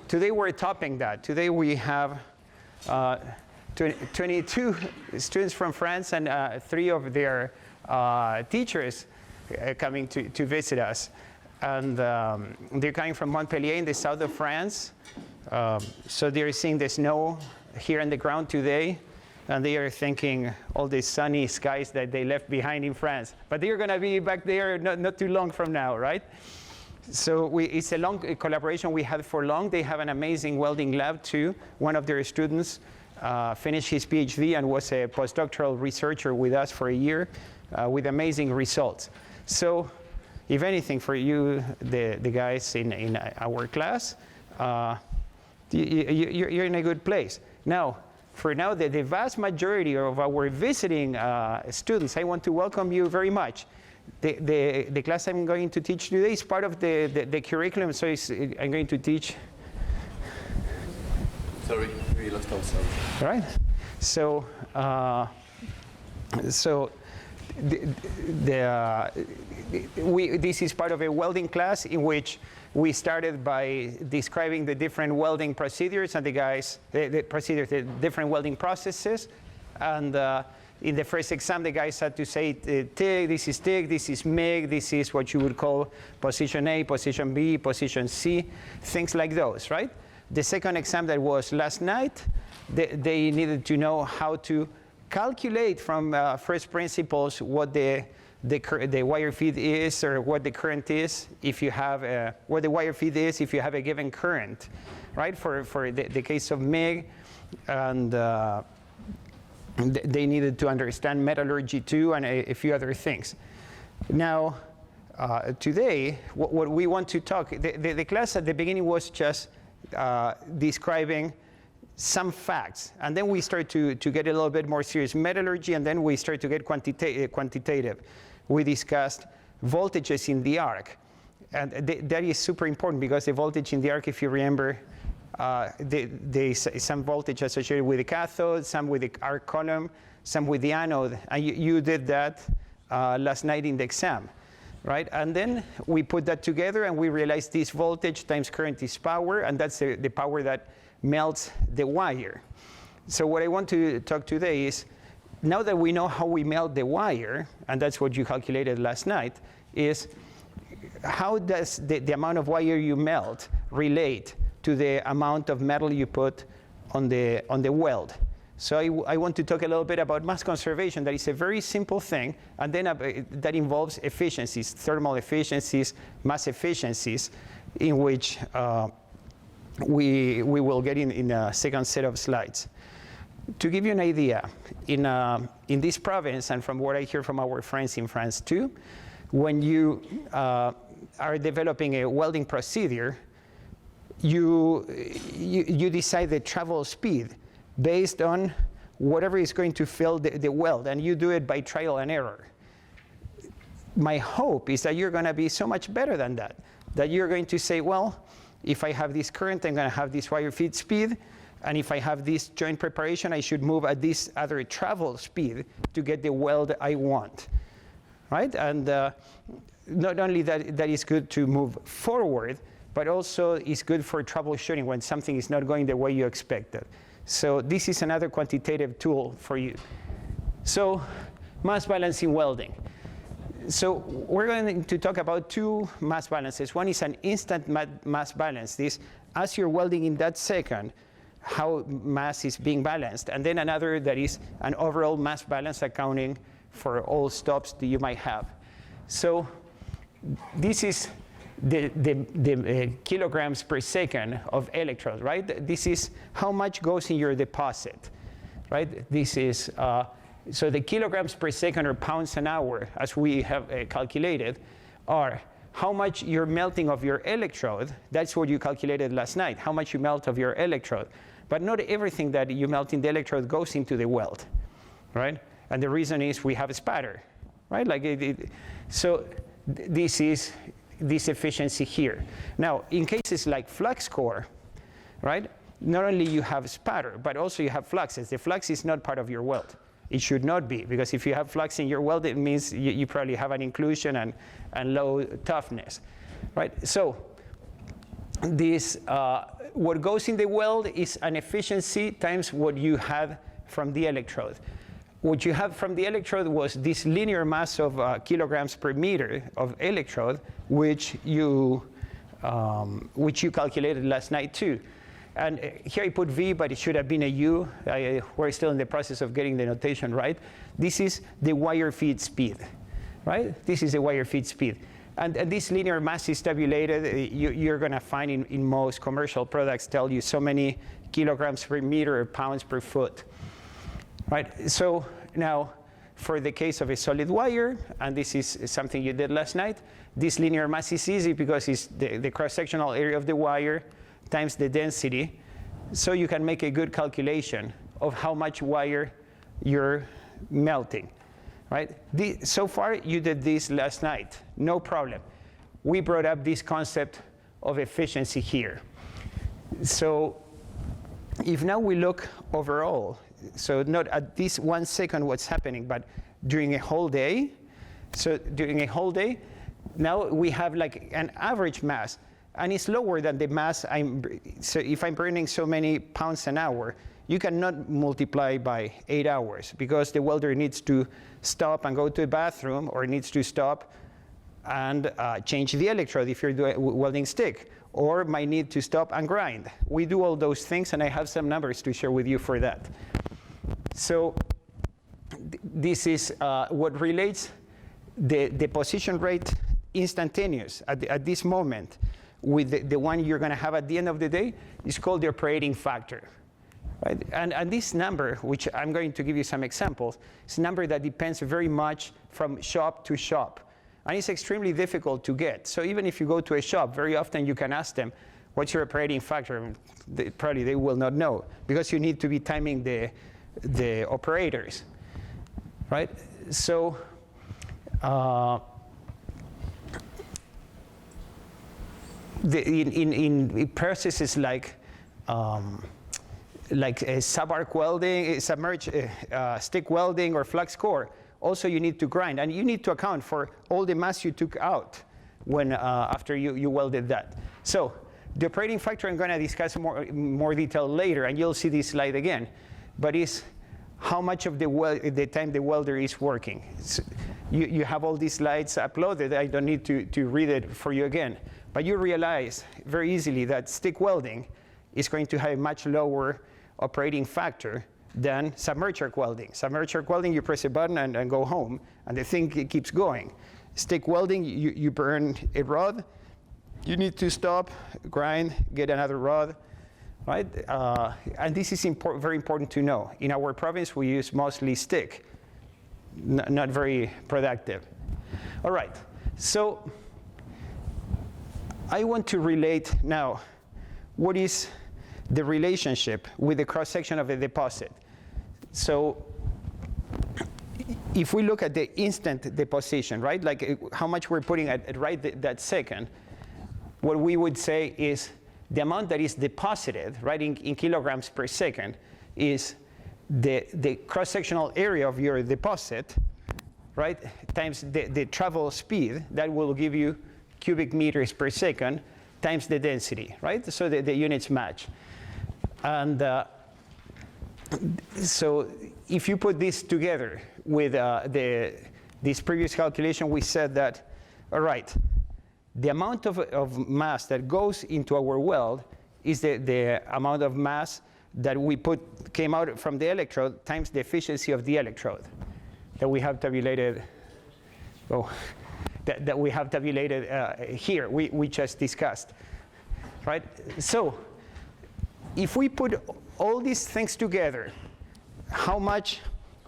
Today we're topping that. Today we have 22 students from France and 3 of their teachers coming to visit us. And they're coming from Montpellier in the south of France. So they're seeing the snow here on the ground today. And they are thinking all the sunny skies that they left behind in France. But they're going to be back there not too long from now, right? So it's a long collaboration we had for long. They have an amazing welding lab too. One of their students finished his PhD and was a postdoctoral researcher with us for a year with amazing results. So if anything, for you, the guys in our class, you're in a good place. Now, for now, the vast majority of our visiting students, I want to welcome you very much. The class I'm going to teach today is part of the curriculum, so I'm going to teach. Sorry, we lost ourselves. All right. So, this is part of a welding class in which we started by describing the different welding procedures and the different welding processes. And in the first exam, the guys had to say TIG, this is TIG, this is MIG, this is what you would call position A, position B, position C, things like those, right? The second exam that was last night, they needed to know how to calculate from first principles what the wire feed is, or what the current is if you have what the wire feed is if you have a given current, right? For the case of MIG, and they needed to understand metallurgy too, and a few other things. Now, today, what we want to talk, the class at the beginning was just describing some facts, and then we start to get a little bit more serious metallurgy, and then we start to get quantitative. We discussed voltages in the arc, and that is super important because the voltage in the arc, if you remember, there's some voltage associated with the cathode, some with the arc column, some with the anode, and you did that last night in the exam, right? And then we put that together and we realized this voltage times current is power, and that's the power that melts the wire. So what I want to talk today is, now that we know how we melt the wire, and that's what you calculated last night, is how does the amount of wire you melt relate to the amount of metal you put on the weld? So I want to talk a little bit about mass conservation. That is a very simple thing, and then that involves efficiencies, thermal efficiencies, mass efficiencies, in which we will get in a second set of slides. To give you an idea, in this province, and from what I hear from our friends in France too, when you are developing a welding procedure, you decide the travel speed based on whatever is going to fill the weld, and you do it by trial and error. My hope is that you're going to be so much better than that, that you're going to say, well, if I have this current, I'm going to have this wire feed speed, and if I have this joint preparation, I should move at this other travel speed to get the weld I want, right? And not only that is good to move forward, but also is good for troubleshooting when something is not going the way you expected. So this is another quantitative tool for you. So mass balancing welding. So we're going to talk about 2 mass balances. One is an instant mass balance. This, as you're welding in that second, how mass is being balanced. And then another that is an overall mass balance accounting for all stops that you might have. So this is the kilograms per second of electrodes, right? This is how much goes in your deposit, right? This is, so the kilograms per second or pounds an hour, as we have calculated, are how much you're melting of your electrode. That's what you calculated last night, how much you melt of your electrode. But not everything that you melt in the electrode goes into the weld, right? And the reason is we have a spatter, right? So this is this efficiency here. Now, in cases like flux core, right? Not only you have spatter, but also you have fluxes. The flux is not part of your weld. It should not be, because if you have flux in your weld, it means you probably have an inclusion and low toughness, right? So this, what goes in the weld is an efficiency times what you have from the electrode. What you have from the electrode was this linear mass of kilograms per meter of electrode, which you calculated last night too. And here I put V, but it should have been a U. We're still in the process of getting the notation right. This is the wire feed speed, right? This is the wire feed speed. And this linear mass is tabulated. You're going to find in most commercial products tell you so many kilograms per meter or pounds per foot, right? So now, for the case of a solid wire, and this is something you did last night, this linear mass is easy because it's the cross-sectional area of the wire times the density. So you can make a good calculation of how much wire you're melting, right? So far, you did this last night, no problem. We brought up this concept of efficiency here. So if now we look overall, so not at this 1 second what's happening, but during a whole day. So during a whole day, now we have like an average mass, and it's lower than the mass so if I'm burning so many pounds an hour, you cannot multiply by 8 hours because the welder needs to stop and go to the bathroom, or needs to stop and change the electrode if you're doing welding stick, or might need to stop and grind. We do all those things, and I have some numbers to share with you for that. So this is what relates the deposition rate instantaneous at this moment with the one you're going to have at the end of the day is called the operating factor. Right? And this number, which I'm going to give you some examples, is a number that depends very much from shop to shop. And it's extremely difficult to get. So even if you go to a shop, very often you can ask them, what's your operating factor? Probably they will not know, because you need to be timing the operators, right? So in processes like subarc welding, submerged stick welding, or flux core, also you need to grind, and you need to account for all the mass you took out when after you welded that. So the operating factor I'm going to discuss more detail later, and you'll see this slide again, but it's how much of the time the welder is working. So you have all these slides uploaded. I don't need to read it for you again, but you realize very easily that stick welding is going to have a much lower operating factor than submerged arc welding. Submerged arc welding, you press a button and go home, and the thing keeps going. Stick welding, you burn a rod, you need to stop, grind, get another rod, right? And this is very important to know. In our province, we use mostly stick, not very productive. All right, so I want to relate now what is the relationship with the cross-section of a deposit. So if we look at the instant deposition, right, like how much we're putting at right that second, what we would say is the amount that is deposited, right, in kilograms per second, is the cross-sectional area of your deposit, right, times the travel speed. That will give you cubic meters per second times the density, right? So the units match. And so if you put this together with this previous calculation, we said that, all right, the amount of mass that goes into our weld is the amount of mass that came out from the electrode times the efficiency of the electrode that we have tabulated. That we have tabulated here, we just discussed, right? So if we put all these things together, how much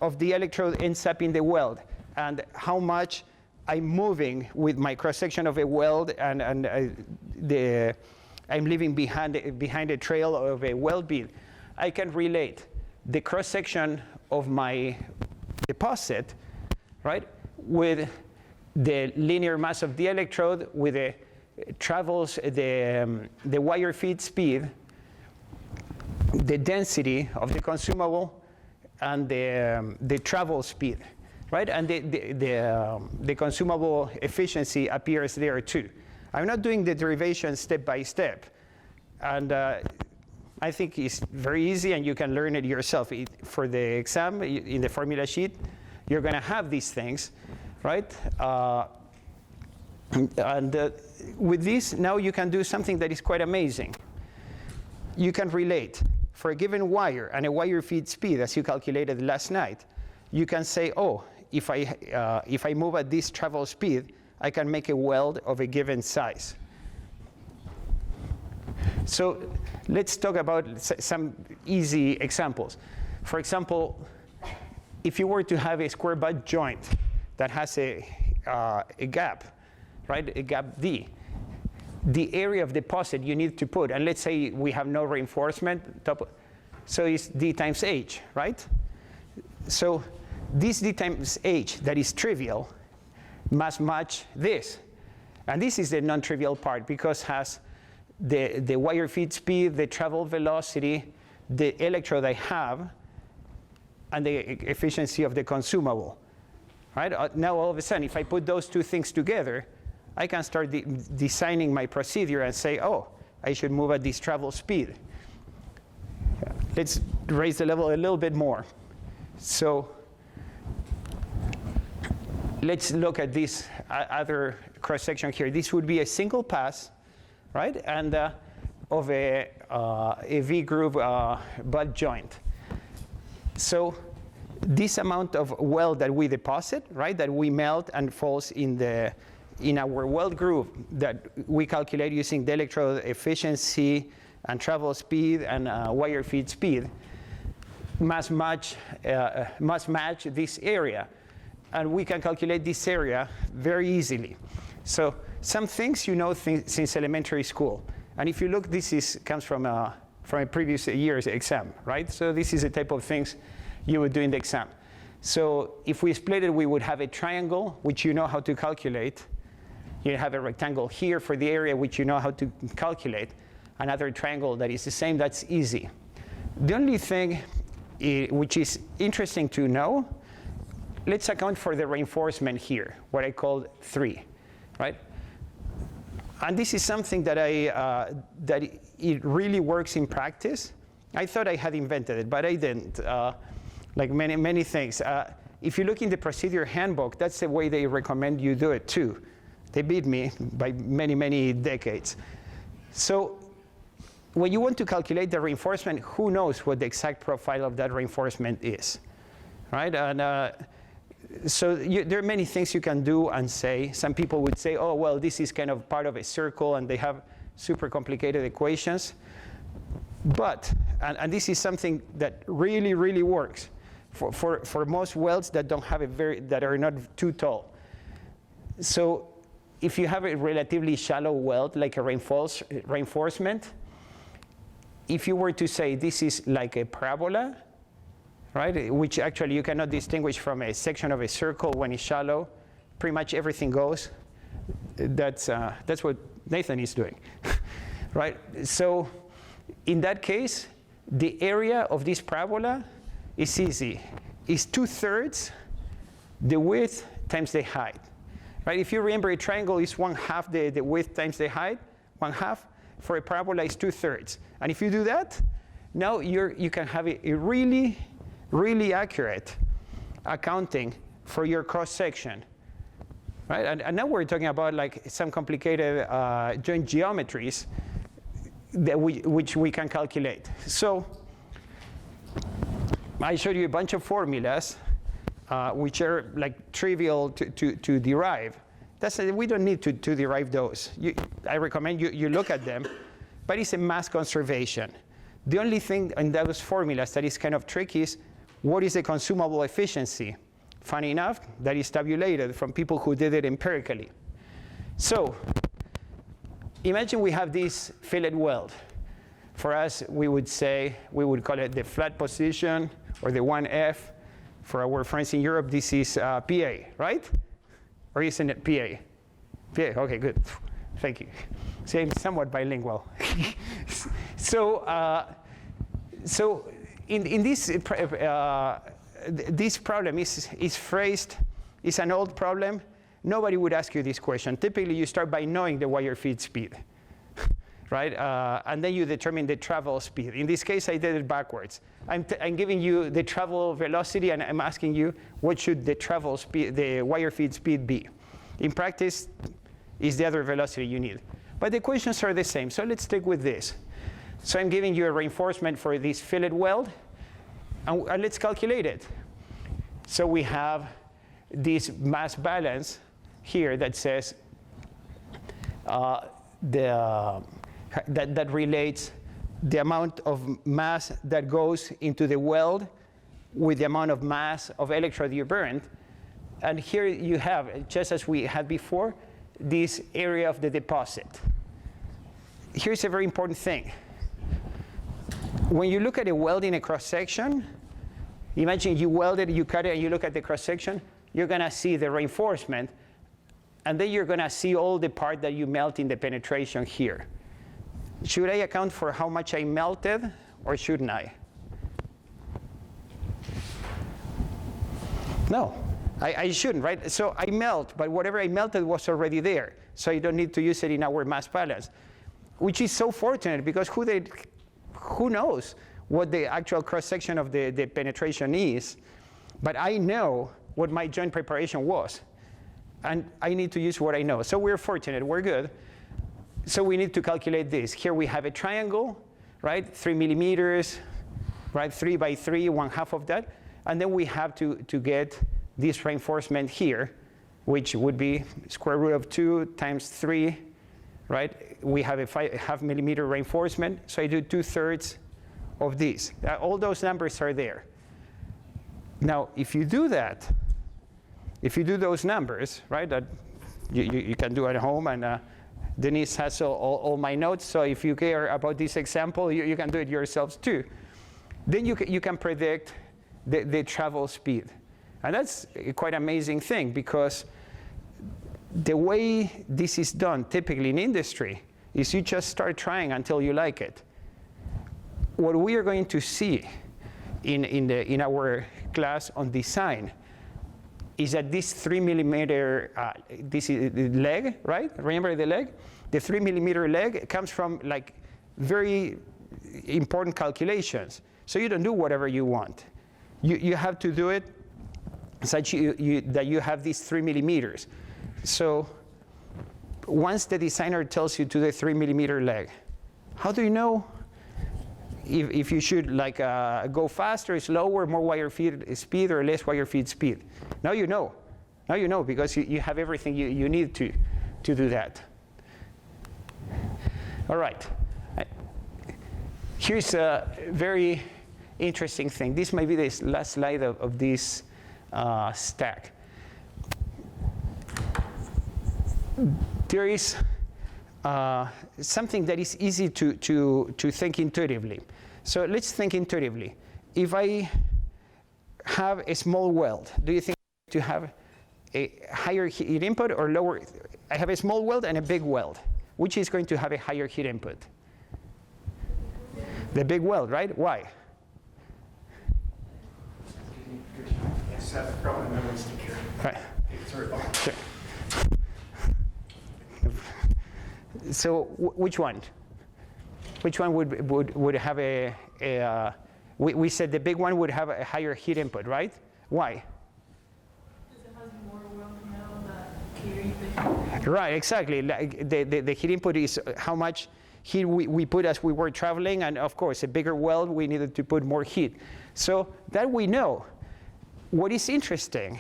of the electrode ends up in the weld, and how much I'm moving with my cross-section of a weld, and I'm leaving behind a trail of a weld bead, I can relate the cross-section of my deposit, right, with the linear mass of the electrode, with the wire feed speed, the density of the consumable, and the travel speed, right? And the consumable efficiency appears there too. I'm not doing the derivation step by step, And I think it's very easy, and you can learn it yourself. For the exam, in the formula sheet, you're going to have these things, right? With this, now you can do something that is quite amazing. You can relate for a given wire and a wire feed speed, as you calculated last night. You can say, oh, if I move at this travel speed, I can make a weld of a given size. So let's talk about some easy examples. For example, if you were to have a square butt joint that has a gap, right, a gap D, the area of deposit you need to put, and let's say we have no reinforcement, so it's D times H, right? So this D times H that is trivial must match this. And this is the non-trivial part because it has the wire feed speed, the travel velocity, the electrode I have, and the efficiency of the consumable. Right? Now all of a sudden, if I put those two things together, I can start designing my procedure and say, oh, I should move at this travel speed. Let's raise the level a little bit more. So let's look at this other cross-section here. This would be a single pass, right? And of a V-groove butt joint. So this amount of weld that we deposit, right, that we melt and falls in our weld groove that we calculate using the electrode efficiency and travel speed and wire feed speed, must match this area. And we can calculate this area very easily. So some things you know since elementary school. And if you look, this comes from a previous year's exam, right? So this is the type of things you would do in the exam. So if we split it, we would have a triangle, which you know how to calculate. You have a rectangle here for the area, which you know how to calculate. Another triangle that is the same, that's easy. The only thing which is interesting to know, let's account for the reinforcement here, what I call 3, right? And this is something that it really works in practice. I thought I had invented it, but I didn't. Like many things. If you look in the procedure handbook, that's the way they recommend you do it too. They beat me by many decades. So when you want to calculate the reinforcement, who knows what the exact profile of that reinforcement is, right? And so there are many things you can do and say. Some people would say, oh, well, this is kind of part of a circle, and they have super complicated equations. But, and this is something that really works for most welds that don't have that are not too tall. So if you have a relatively shallow weld, like a reinforcement, if you were to say this is like a parabola, right, which actually you cannot distinguish from a section of a circle when it's shallow, pretty much everything goes. That's what Nathan is doing, right? So in that case, the area of this parabola is easy. It's 2/3 the width times the height, right? If you remember, a triangle is 1/2 the width times the height. 1/2 for a parabola is 2/3. And if you do that, now you can have a really accurate accounting for your cross section, right? And now we're talking about like some complicated joint geometries which we can calculate. So I showed you a bunch of formulas which are like trivial to derive. We don't need to derive those. I recommend you look at them, but it's a mass conservation. The only thing in those formulas that is kind of tricky is what is the consumable efficiency? Funny enough, that is tabulated from people who did it empirically. So imagine we have this fillet weld. For us, we would call it the flat position or the 1F. For our friends in Europe, this is PA, right? Or isn't it PA? PA, okay, good. Thank you. See, I'm somewhat bilingual. So in this, this problem is phrased, it's an old problem. Nobody would ask you this question. Typically, you start by knowing the wire feed speed. right? And then you determine the travel speed. In this case, I did it backwards. I'm giving you the travel velocity, and I'm asking you what should the travel speed, the wire feed speed be. In practice, is the other velocity you need. But the equations are the same, so let's stick with this. So I'm giving you a reinforcement for this fillet weld, and let's calculate it. So we have this mass balance here that says that relates the amount of mass that goes into the weld with the amount of mass of electrode you burned. And here you have, just as we had before, this area of the deposit. Here's a very important thing. When you look at a weld in a cross-section, imagine you weld it, you cut it, and you look at the cross-section, you're going to see the reinforcement, and then you're going to see all the part that you melt in the penetration here. Should I account for how much I melted, or shouldn't I? No, I shouldn't, right? So I melt, but whatever I melted was already there, so I don't need to use it in our mass balance, which is so fortunate, because who knows what the actual cross-section of the penetration is, but I know what my joint preparation was, and I need to use what I know. So we're fortunate, we're good. So we need to calculate this. Here we have a triangle, right? 3 millimeters, right? 3 by 3, 1/2 of that. And then we have to get this reinforcement here, which would be square root of 2 times 3, right? We have a 0.5 millimeter reinforcement, so I do 2/3 of this. All those numbers are there. Now, if you do that, if you do those numbers, right, that you can do at home, and Denise has all my notes, so if you care about this example, you can do it yourselves too. Then you can predict the travel speed. And that's a quite amazing thing, because the way this is done typically in industry is you just start trying until you like it. What we are going to see in our class on design is that this 3 millimeter, this is the leg, right? Remember the leg? The 3 millimeter leg comes from like very important calculations. So you don't do whatever you want. You have to do it such that you have these 3 millimeters. So once the designer tells you to the 3 millimeter leg, how do you know if you should like go faster, slower, more wire feed speed, or less wire feed speed? Now you know. Now you know, because you have everything you need to do that. All right. Here's a very interesting thing. This may be the last slide of this stack. There is something that is easy to think intuitively. So let's think intuitively. If I have a small weld, do you think to have a higher heat input or lower? I have a small weld and a big weld. Which is going to have a higher heat input? The big weld, right? Why? Right. Sure. So which one? Which one would have we said the big one would have a higher heat input, right? Why? Because it has more welded metal that carries the heat. Right, exactly. Like the heat input is how much heat we put as we were traveling, and of course, a bigger weld, we needed to put more heat. So that we know. What is interesting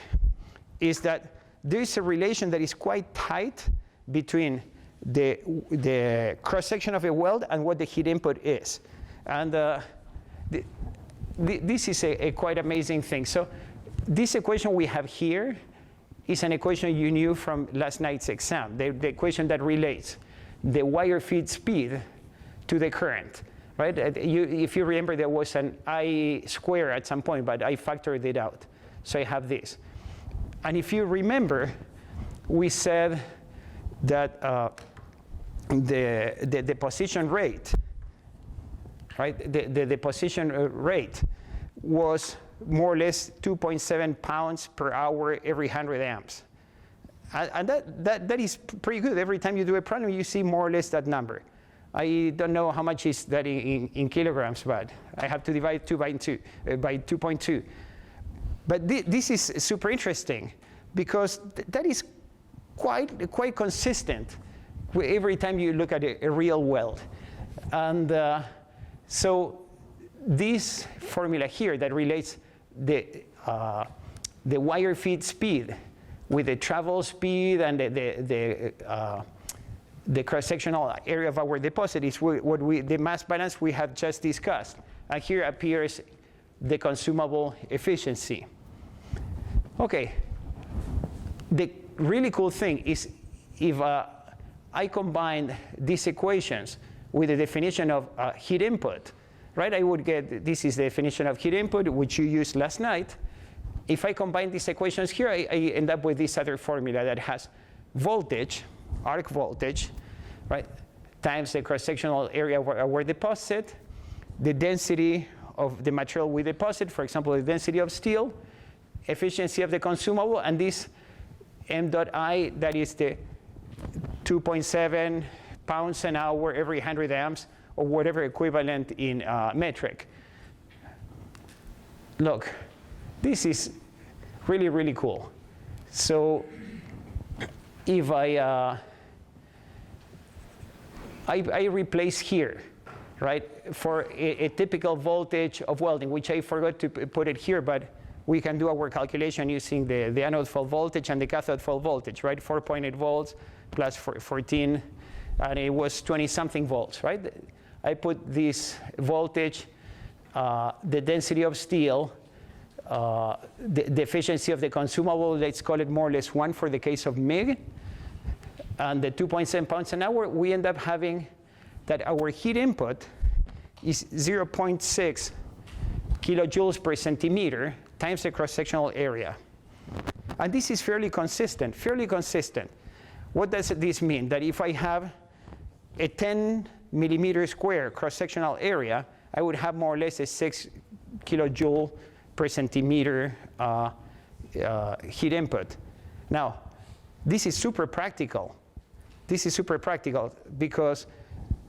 is that there is a relation that is quite tight between the cross-section of a weld and what the heat input is. And this is a quite amazing thing. So this equation we have here is an equation you knew from last night's exam, the equation that relates the wire feed speed to the current, right? If you remember, there was an I square at some point, but I factored it out. So I have this. And if you remember, we said that the deposition rate, right? The deposition rate was more or less 2.7 pounds per hour every 100 amps. And that is pretty good. Every time you do a problem, you see more or less that number. I don't know how much is that in kilograms, but I have to divide 2 by 2.2. But this is super interesting because that is quite consistent every time you look at a real weld. And so this formula here that relates the wire feed speed with the travel speed and the cross-sectional area of our deposit is the mass balance we have just discussed. And here appears the consumable efficiency. Okay, the really cool thing is if I combine these equations with the definition of heat input, right? I would get, this is the definition of heat input, which you used last night. If I combine these equations here, I end up with this other formula that has voltage, arc voltage, right, times the cross-sectional area of our deposit, the density of the material we deposit, for example, the density of steel, efficiency of the consumable, and this m dot I, that is the 2.7 pounds an hour every 100 amps, or whatever equivalent in metric. Look, this is really, really cool. So if I replace here, right, for a typical voltage of welding, which I forgot to put it here, but we can do our calculation using the anode fault voltage and the cathode fault voltage, right? 4.8 volts plus 14, and it was 20-something volts, right? I put this voltage, the density of steel, the efficiency of the consumable, let's call it more or less 1 for the case of MIG, and the 2.7 pounds an hour, we end up having that our heat input is 0.6 kilojoules per centimeter times the cross-sectional area. And this is fairly consistent, What does this mean? That if I have a 10 millimeter square cross-sectional area, I would have more or less a 6 kilojoule per centimeter heat input. Now, this is super practical. Because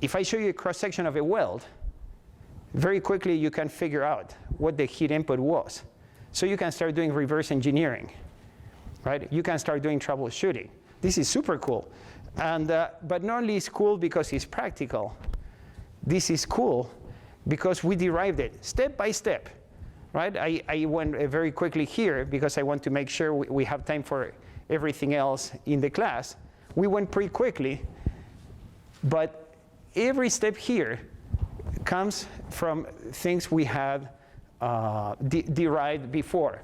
if I show you a cross-section of a weld, very quickly you can figure out what the heat input was. So you can start doing reverse engineering, right? You can start doing troubleshooting. This is super cool. And, but not only is cool because it's practical, this is cool because we derived it step by step, right? I went very quickly here because I want to make sure we have time for everything else in the class. We went pretty quickly, but every step here comes from things we had derived before,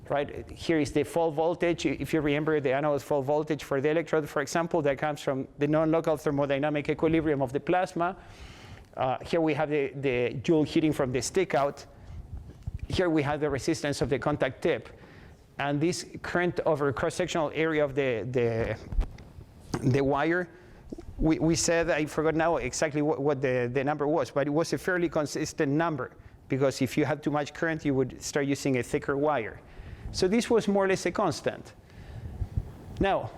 right? Here is the fault voltage. If you remember the anode fault voltage for the electrode, for example, that comes from the non-local thermodynamic equilibrium of the plasma. Here we have the joule heating from the stick out. Here we have the resistance of the contact tip. And this current over cross-sectional area of the wire, we said, I forgot now exactly what the number was, but it was a fairly consistent number, because if you had too much current, you would start using a thicker wire. So this was more or less a constant. Now,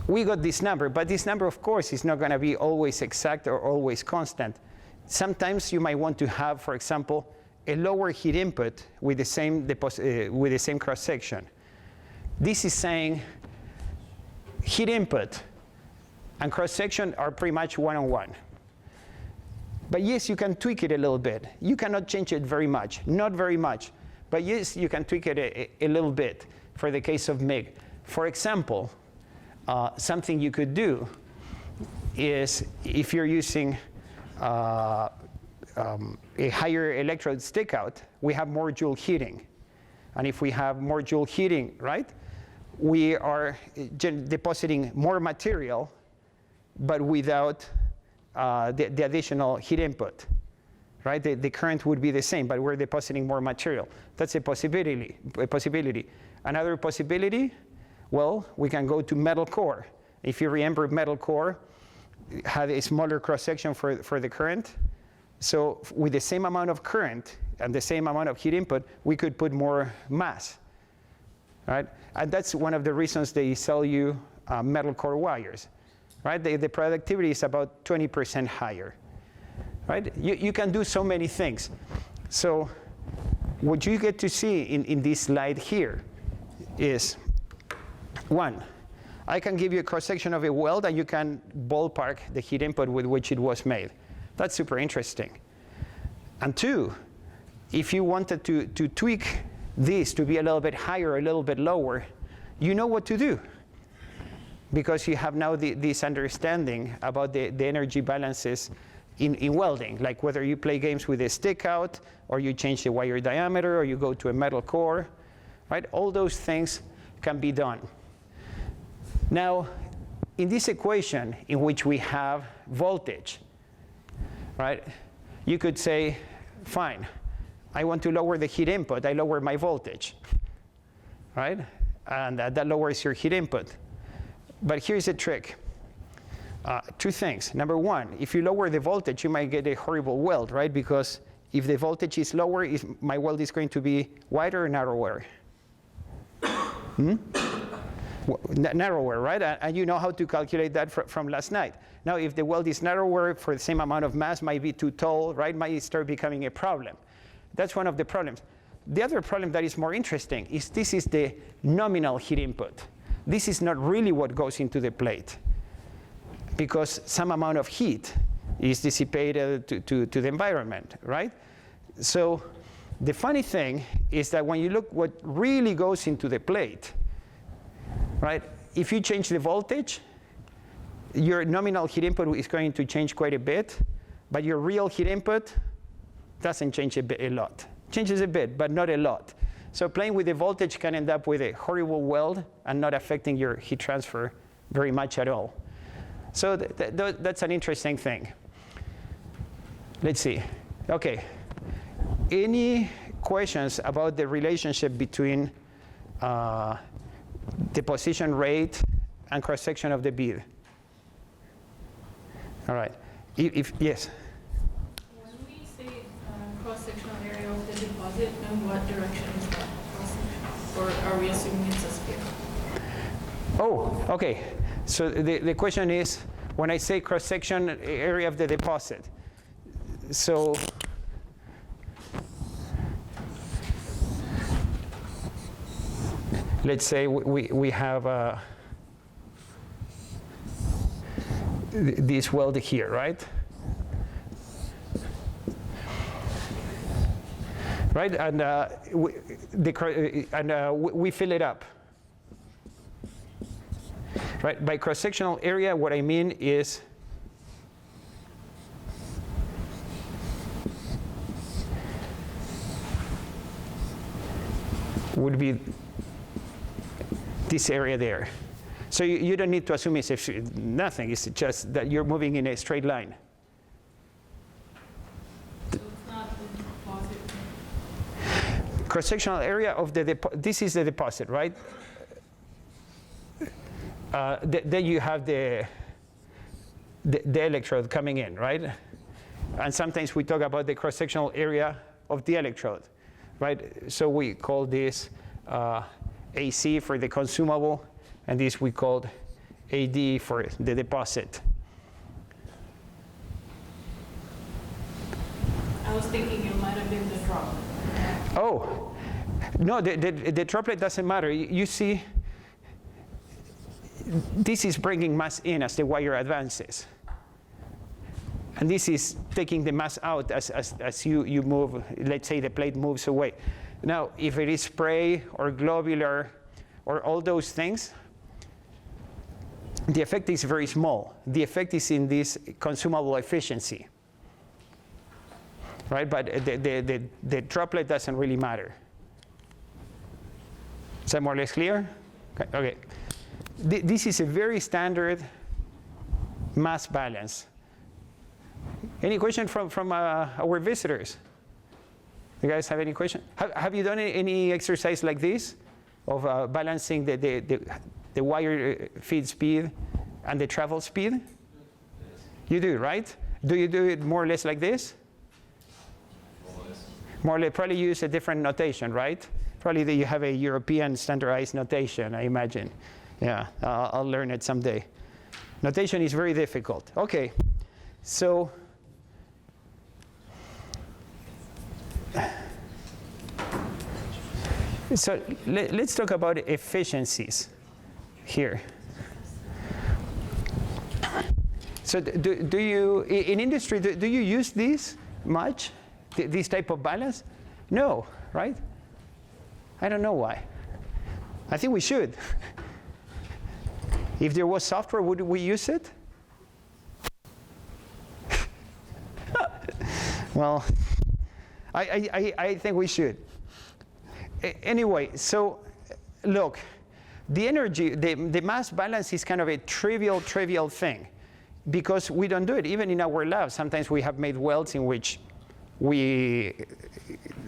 we got this number, but this number, of course, is not going to be always exact or always constant. Sometimes you might want to have, for example, a lower heat input with the same cross-section. This is saying heat input and cross-section are pretty much one-on-one. But yes, you can tweak it a little bit. You cannot change it very much, not very much. But yes, you can tweak it a little bit for the case of MIG. For example, something you could do is if you're using a higher electrode stick out, we have more joule heating. And if we have more joule heating, right, we are depositing more material, but without the additional heat input, right? The current would be the same, but we're depositing more material. That's a possibility. Another possibility, well, we can go to metal core. If you remember, metal core had a smaller cross-section for the current. So with the same amount of current and the same amount of heat input, we could put more mass, right? And that's one of the reasons they sell you metal core wires. right? The productivity is about 20% higher, right? You can do so many things. So what you get to see in this slide here is, one, I can give you a cross-section of a weld, and you can ballpark the heat input with which it was made. That's super interesting. And two, if you wanted to tweak this to be a little bit higher, a little bit lower, you know what to do, because you have now this understanding about the energy balances in welding, like whether you play games with a stick out, or you change the wire diameter, or you go to a metal core, right? All those things can be done. Now, in this equation in which we have voltage, right, you could say, fine, I want to lower the heat input, I lower my voltage, right? And that lowers your heat input. But here's the trick. Two things. Number one, if you lower the voltage, you might get a horrible weld, right? Because if the voltage is lower, my weld is going to be wider or narrower? Narrower, right? And you know how to calculate that from last night. Now, if the weld is narrower for the same amount of mass, might be too tall, right? Might start becoming a problem. That's one of the problems. The other problem that is more interesting is this is the nominal heat input. This is not really what goes into the plate, because some amount of heat is dissipated to the environment, right? So the funny thing is that when you look what really goes into the plate, right? If you change the voltage, your nominal heat input is going to change quite a bit, but your real heat input doesn't change a lot. Changes a bit, but not a lot. So playing with the voltage can end up with a horrible weld and not affecting your heat transfer very much at all. So that's an interesting thing. Let's see. Okay. Any questions about the relationship between deposition rate and cross-section of the bead? All right. Yes? When we say cross-sectional area of the deposit, in what direction is that cross-section? Or are we assuming it's a sphere? Oh, okay. So the question is, when I say cross-section area of the deposit, so let's say we have this weld here, right? Right, and we fill it up. Right, by cross-sectional area, what I mean is would be this area there. So you don't need to assume it's nothing. It's just that you're moving in a straight line. So it's not the deposit. Cross-sectional area of the this is the deposit, right? Then you have the electrode coming in, right? And sometimes we talk about the cross-sectional area of the electrode, right? So we call this AC for the consumable, and this we called AD for the deposit. I was thinking it might have been the droplet. Oh, no, the droplet doesn't matter. You see, this is bringing mass in as the wire advances. And this is taking the mass out as you move, let's say the plate moves away. Now, if it is spray or globular or all those things, the effect is very small. The effect is in this consumable efficiency, right? But the droplet doesn't really matter. Is that more or less clear? Okay. This is a very standard mass balance. Any question from our visitors? You guys have any question? Have you done any exercise like this of balancing the wire feed speed and the travel speed? Yes. You do, right? Do you do it more or less like this? More or less. More or less. Probably use a different notation, right? Probably you have a European standardized notation, I imagine. Yeah, I'll learn it someday. Notation is very difficult. Okay, so let's talk about efficiencies here. So do you, in industry, do you use this much, this type of balance? No, right? I don't know why. I think we should. If there was software, would we use it? Well, I think we should. Anyway, so look, the energy, the mass balance is kind of a trivial thing because we don't do it. Even in our lab, sometimes we have made welds in which we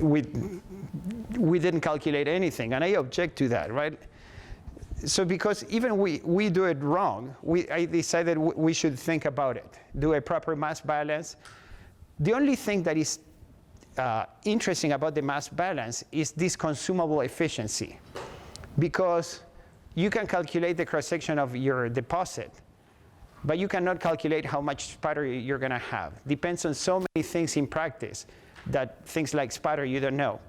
didn't calculate anything, and I object to that, right? So because even we do it wrong, I decided we should think about it, do a proper mass balance. The only thing that is interesting about the mass balance is this consumable efficiency, because you can calculate the cross-section of your deposit, but you cannot calculate how much spatter you're going to have. Depends on so many things in practice that things like spatter you don't know.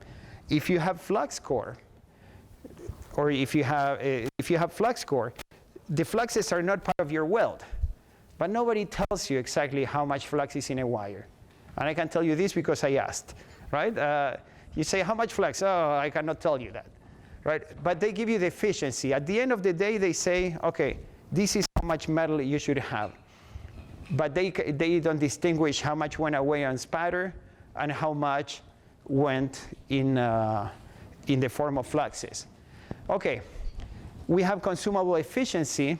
If you have flux core, or if you have flux core, the fluxes are not part of your weld, but nobody tells you exactly how much flux is in a wire. And I can tell you this because I asked, right? You say, how much flux? Oh, I cannot tell you that, right? But they give you the efficiency. At the end of the day, they say, okay, this is how much metal you should have. But they don't distinguish how much went away on spatter and how much went in the form of fluxes. Okay, we have consumable efficiency,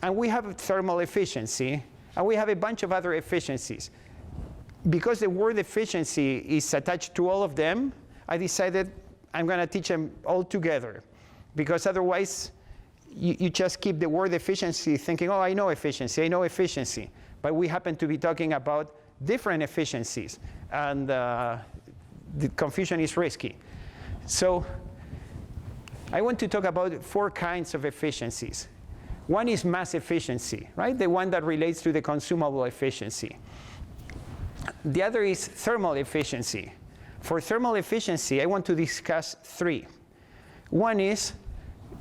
and we have thermal efficiency, and we have a bunch of other efficiencies. Because the word efficiency is attached to all of them, I decided I'm going to teach them all together. Because otherwise, you just keep the word efficiency thinking, oh, I know efficiency. But we happen to be talking about different efficiencies. And the confusion is risky. So I want to talk about 4 kinds of efficiencies. One is mass efficiency, right? The one that relates to the consumable efficiency. The other is thermal efficiency. For thermal efficiency, I want to discuss 3. One is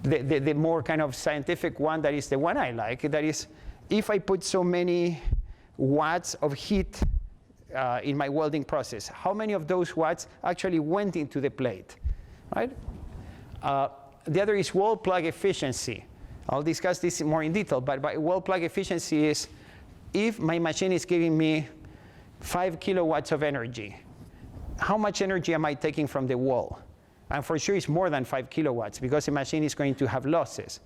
the more kind of scientific one, that is the one I like. That is, if I put so many watts of heat in my welding process, how many of those watts actually went into the plate, right? The other is wall plug efficiency. I'll discuss this more in detail, but wall plug efficiency is if my machine is giving me 5 kilowatts of energy, how much energy am I taking from the wall? And for sure it's more than 5 kilowatts because the machine is going to have losses.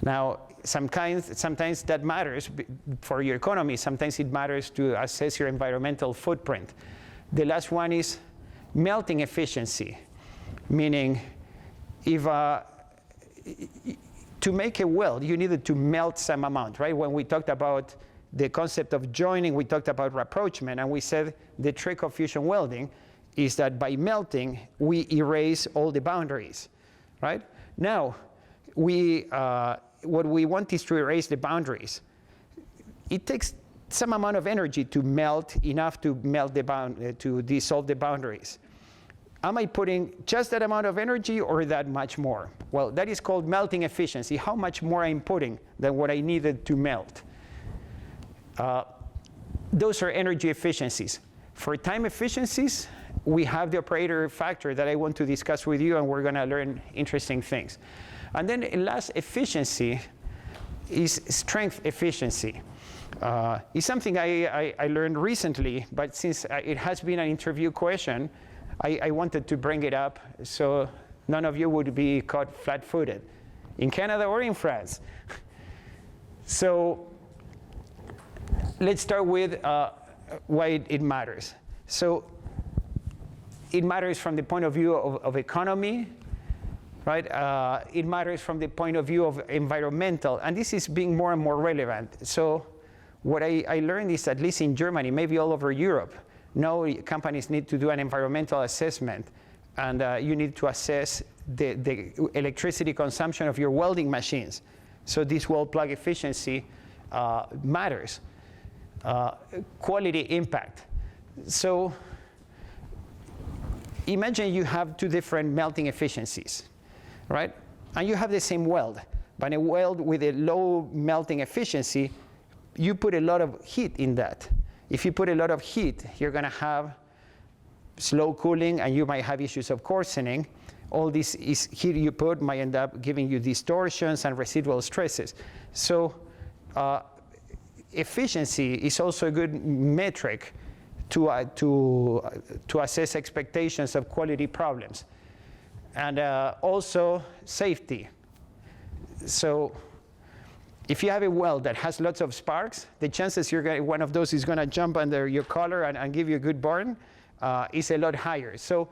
Now, sometimes that matters for your economy. Sometimes it matters to assess your environmental footprint. The last one is melting efficiency, meaning if to make a weld, you needed to melt some amount, right? When we talked about the concept of joining, we talked about rapprochement, and we said the trick of fusion welding is that by melting, we erase all the boundaries, right? Now, what we want is to erase the boundaries. It takes some amount of energy to melt enough to to dissolve the boundaries. Am I putting just that amount of energy or that much more? Well, that is called melting efficiency, how much more I'm putting than what I needed to melt. Those are energy efficiencies. For time efficiencies, we have the operator factor that I want to discuss with you, and we're going to learn interesting things. And then the last efficiency is strength efficiency. It's something I learned recently, but since it has been an interview question, I wanted to bring it up so none of you would be caught flat-footed in Canada or in France. So let's start with why it matters. So it matters from the point of view of economy, right? It matters from the point of view of environmental, and this is being more and more relevant. So what I learned is, at least in Germany, maybe all over Europe, now companies need to do an environmental assessment, and you need to assess the electricity consumption of your welding machines, So this weld plug efficiency matters. Quality impact. So imagine you have two different melting efficiencies, right? And you have the same weld, but a weld with a low melting efficiency, you put a lot of heat in that. If you put a lot of heat, you're going to have slow cooling, and you might have issues of coarsening. All this is heat you put might end up giving you distortions and residual stresses. So efficiency is also a good metric to assess expectations of quality problems. And also safety. So if you have a weld that has lots of sparks, the chances one of those is going to jump under your collar and give you a good burn is a lot higher. So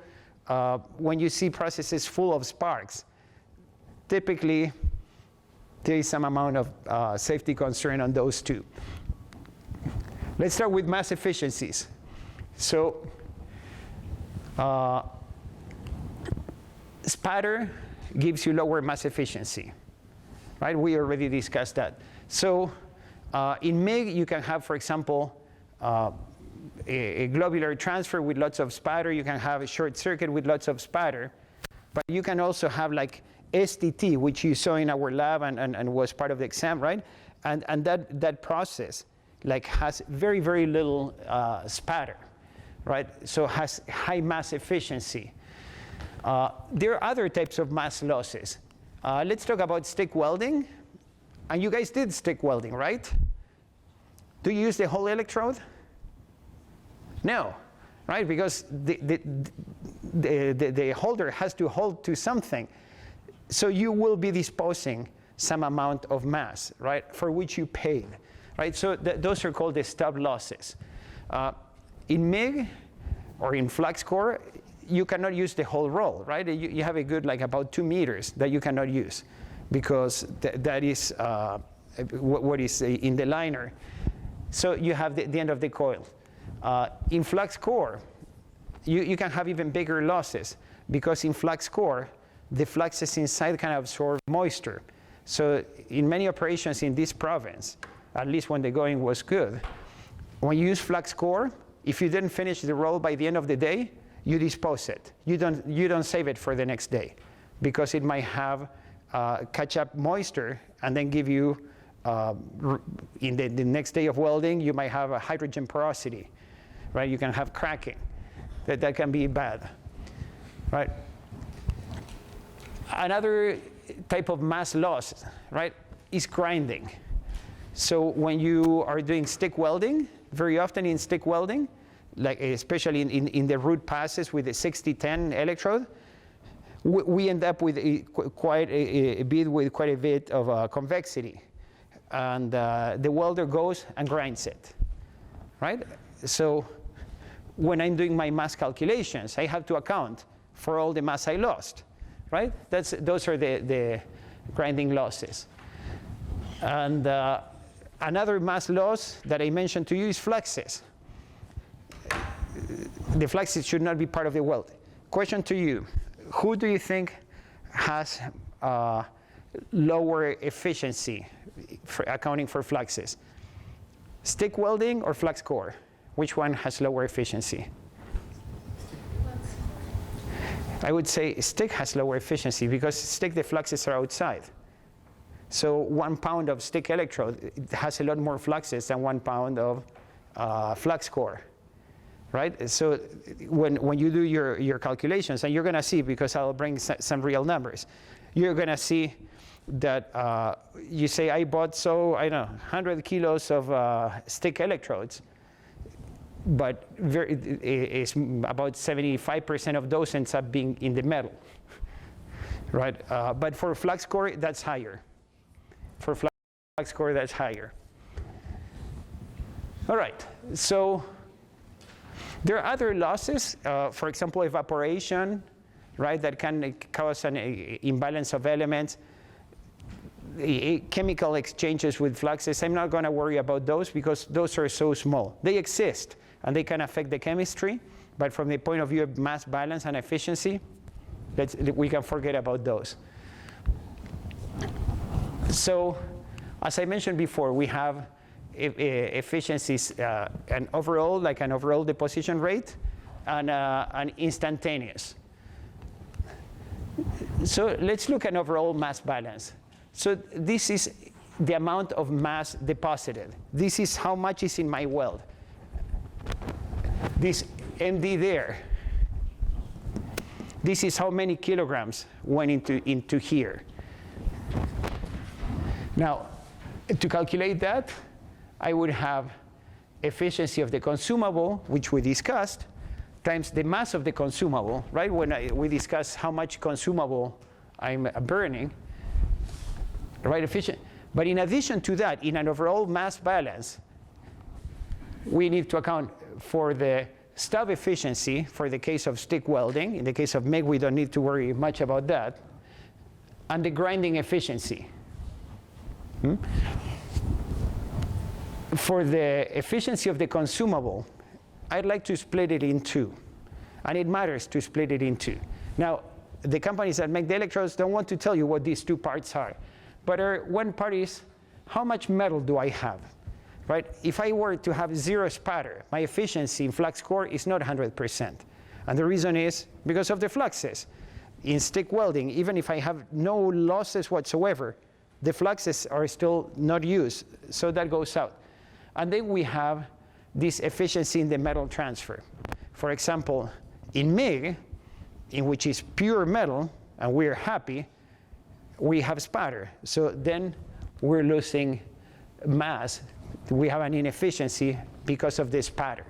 when you see processes full of sparks, typically there is some amount of safety concern on those two. Let's start with mass efficiencies. So spatter gives you lower mass efficiency, right? We already discussed that. So in MIG, you can have, for example, a globular transfer with lots of spatter. You can have a short circuit with lots of spatter. But you can also have like STT, which you saw in our lab and was part of the exam, right? And that process like has very, very little spatter, right? So has high mass efficiency. There are other types of mass losses. Let's talk about stick welding. And you guys did stick welding, right? Do you use the whole electrode? No, right? Because the holder has to hold to something. So you will be disposing some amount of mass, right, for which you paid, right? So those are called the stub losses. In MIG or in flux core, you cannot use the whole roll, right? You have a good, like about 2 meters that you cannot use because that is what is in the liner. So you have the end of the coil. In flux core, you can have even bigger losses because in flux core, the fluxes inside can absorb moisture. So in many operations in this province, at least when the going was good, when you use flux core, if you didn't finish the roll by the end of the day, you dispose it. You don't save it for the next day because it might have catch up moisture and then give you, in the next day of welding, you might have a hydrogen porosity, right? You can have cracking. That can be bad, right? Another type of mass loss, right, is grinding. So when you are doing stick welding, very often in stick welding, like especially in the root passes with the 6010 electrode, we end up with quite a bit of convexity. And the welder goes and grinds it, right? So when I'm doing my mass calculations, I have to account for all the mass I lost, right? Those are the grinding losses. And another mass loss that I mentioned to you is fluxes. The fluxes should not be part of the weld. Question to you, who do you think has lower efficiency for accounting for fluxes? Stick welding or flux core? Which one has lower efficiency? I would say stick has lower efficiency because stick, the fluxes are outside. So 1 pound of stick electrode has a lot more fluxes than 1 pound of flux core, right? So when you do your calculations, and you're going to see, because I'll bring some real numbers, you're going to see that you say, I bought, 100 kilos of stick electrodes, but it's about 75% of those ends up being in the metal, right? But for flux core, that's higher. For flux core, that's higher. All right, so there are other losses, for example, evaporation, right, that can cause an imbalance of elements. Chemical exchanges with fluxes, I'm not going to worry about those because those are so small. They exist, and they can affect the chemistry, but from the point of view of mass balance and efficiency, we can forget about those. So, as I mentioned before, we have efficiencies, an overall deposition rate, and an instantaneous. So let's look at overall mass balance. So this is the amount of mass deposited. This is how much is in my weld. This MD there, this is how many kilograms went into here. Now, to calculate that, I would have efficiency of the consumable, which we discussed, times the mass of the consumable, right? When we discuss how much consumable I'm burning, right? Efficient. But in addition to that, in an overall mass balance, we need to account for the stub efficiency for the case of stick welding. In the case of MIG, we don't need to worry much about that. And the grinding efficiency. For the efficiency of the consumable, I'd like to split it in two. And it matters to split it in two. Now, the companies that make the electrodes don't want to tell you what these two parts are. But one part is, how much metal do I have? Right? If I were to have zero spatter, my efficiency in flux core is not 100%. And the reason is because of the fluxes. In stick welding, even if I have no losses whatsoever, the fluxes are still not used, so that goes out. And then we have this efficiency in the metal transfer. For example, in MIG, in which is pure metal, and we're happy, we have spatter. So then we're losing mass. We have an inefficiency because of this spatter.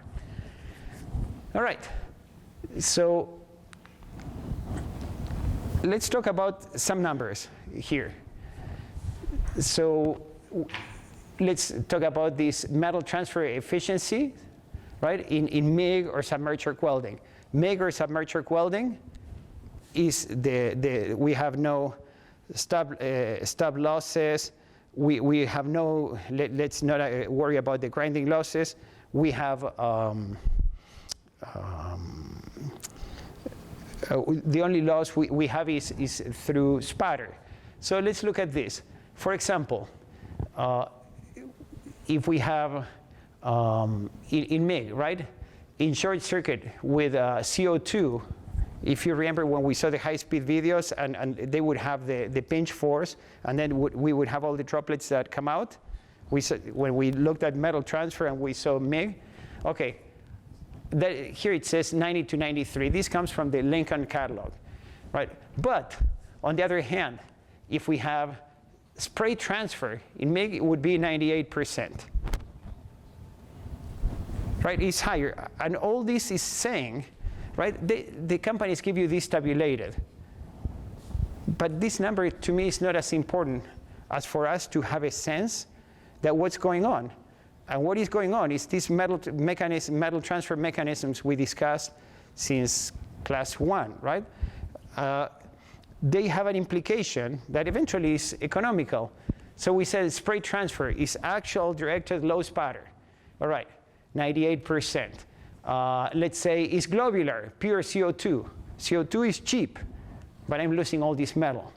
All right, so let's talk about some numbers here. So let's talk about this metal transfer efficiency, right, in MIG or submerged arc welding. MIG or submerged arc welding is we have no stub losses. We have no, let's not worry about the grinding losses. We have, the only loss we have is through spatter. So let's look at this. For example, if we have, in MIG, right, in short circuit with CO2, if you remember when we saw the high-speed videos and they would have the pinch force, and then we would have all the droplets that come out. When we looked at metal transfer and we saw MIG, okay, here it says 90 to 93. This comes from the Lincoln catalog, right? But on the other hand, if we have spray transfer in MIG, it would be 98%. Right, it's higher. And all this is saying, right, the companies give you this tabulated. But this number, to me, is not as important as for us to have a sense that what's going on. And what is going on is these metal transfer mechanisms we discussed since class 1, right? They have an implication that eventually is economical. So we said spray transfer is actual directed low spatter. All right, 98%. Let's say it's globular, pure CO2. CO2 is cheap, but I'm losing all this metal.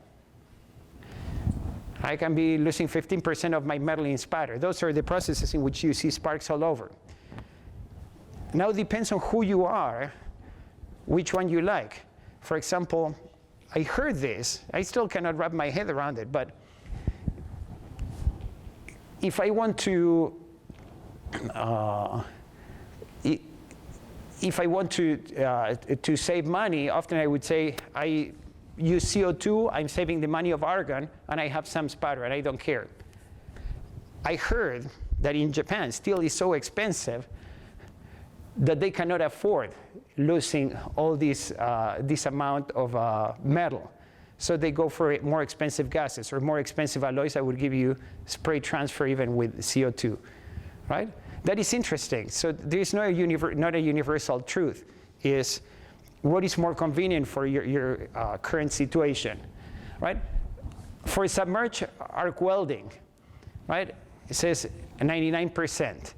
I can be losing 15% of my metal in spatter. Those are the processes in which you see sparks all over. Now it depends on who you are, which one you like. For example, I heard this. I still cannot wrap my head around it, but if I want to to save money, often I would say I use CO2, I'm saving the money of argon, and I have some spatter, and I don't care. I heard that in Japan, steel is so expensive that they cannot afford losing all this amount of metal. So they go for more expensive gases or more expensive alloys that would give you spray transfer even with CO2, right? That is interesting. So there is not a universal truth. Is what is more convenient for your current situation, right? For submerged arc welding, right? It says 99%.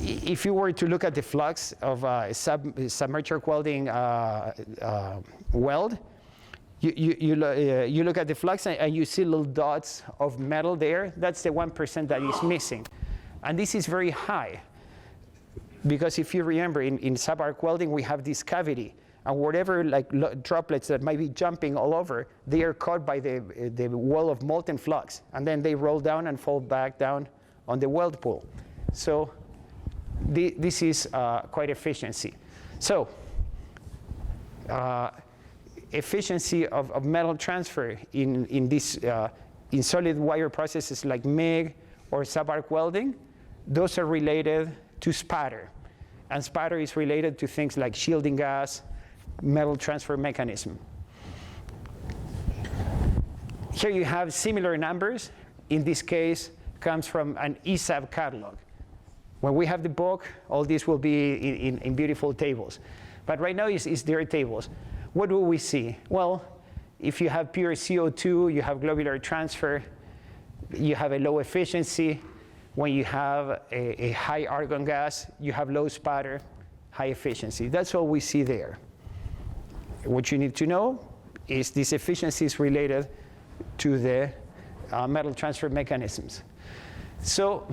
If you were to look at the flux of submerged arc welding weld, You look at the flux and you see little dots of metal there. That's the 1% that is missing. And this is very high. Because if you remember, in subarc welding, we have this cavity. And whatever droplets that might be jumping all over, they are caught by the wall of molten flux. And then they roll down and fall back down on the weld pool. So this is quite efficiency. So efficiency of metal transfer in solid wire processes like MIG or subarc welding, those are related to spatter. And spatter is related to things like shielding gas, metal transfer mechanism. Here you have similar numbers. In this case, comes from an ESAB catalog. When we have the book, all this will be in beautiful tables. But right now, it's their tables. What do we see? Well, if you have pure CO2, you have globular transfer, you have a low efficiency. When you have a high argon gas, you have low spatter, high efficiency. That's all we see there. What you need to know is this efficiency is related to the metal transfer mechanisms. So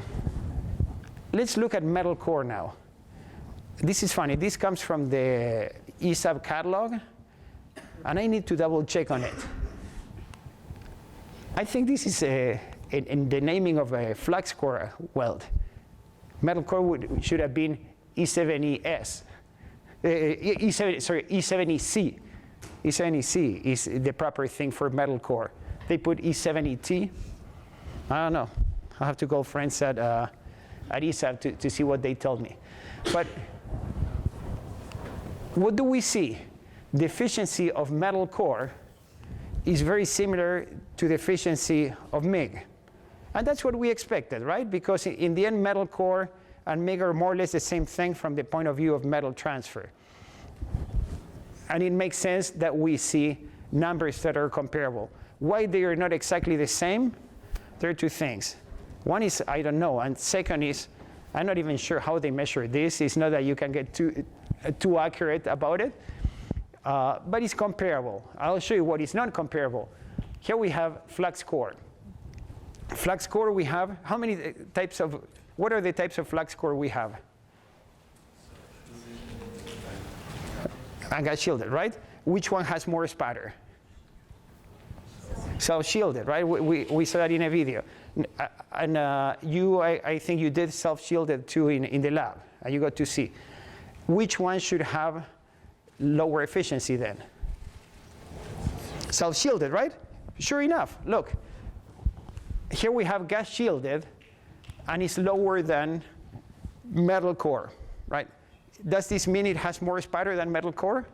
let's look at metal core now. This is funny. This comes from the ESAB catalog, and I need to double check on it. I think this is in the naming of a flux core weld. Metal core should have been E70S. E70C. E70C is the proper thing for metal core. They put E70T. I don't know. I'll have to call friends at ESAB to see what they told me. But what do we see? The efficiency of metal core is very similar to the efficiency of MIG. And that's what we expected, right? Because in the end, metal core and MIG are more or less the same thing from the point of view of metal transfer. And it makes sense that we see numbers that are comparable. Why they are not exactly the same? There are two things. One is, I don't know, and second is, I'm not even sure how they measure this. It's not that you can get too accurate about it, but it's comparable. I'll show you what is not comparable. Here we have flux core. Flux core we have, how many types of, what are the types of flux core we have? And gas shielded, right? Which one has more spatter? Self-shielded, right? We saw that in a video. And I think you did self-shielded too in the lab, and you got to see. Which one should have lower efficiency then? Self-shielded, right? Sure enough, look. Here we have gas shielded, and it's lower than metal core, right? Does this mean it has more spatter than metal core?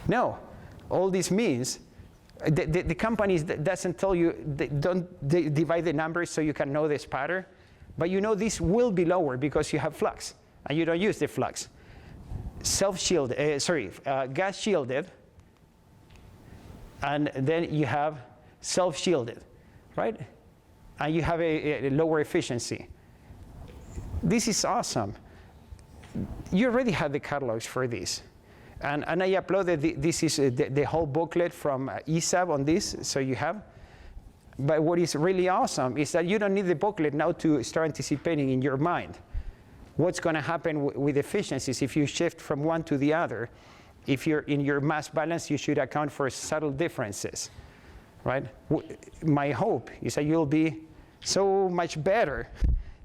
No. All this means, the companies doesn't tell you, they divide the numbers so you can know the spatter, but you know this will be lower because you have flux, and you don't use the flux. Gas shielded, and then you have self-shielded, right? And you have a lower efficiency. This is awesome. You already have the catalogs for this. And I uploaded, this is the whole booklet from ESAB on this, so you have. But what is really awesome is that you don't need the booklet now to start anticipating in your mind what's going to happen with efficiencies if you shift from one to the other. If you're in your mass balance, you should account for subtle differences, right? My hope is that you'll be so much better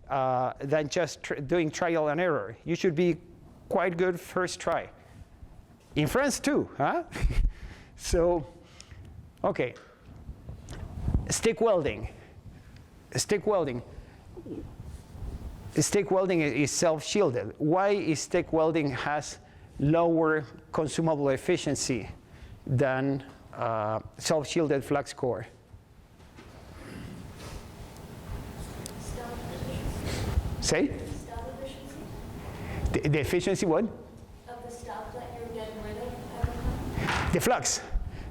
than just doing trial and error. You should be quite good first try. In France too, huh? So, okay. Stick welding. Stick welding is self-shielded. Why is stick welding has lower consumable efficiency than self-shielded flux core? Say? Stop efficiency? The efficiency what? Of the stop that you're getting rid of? The flux,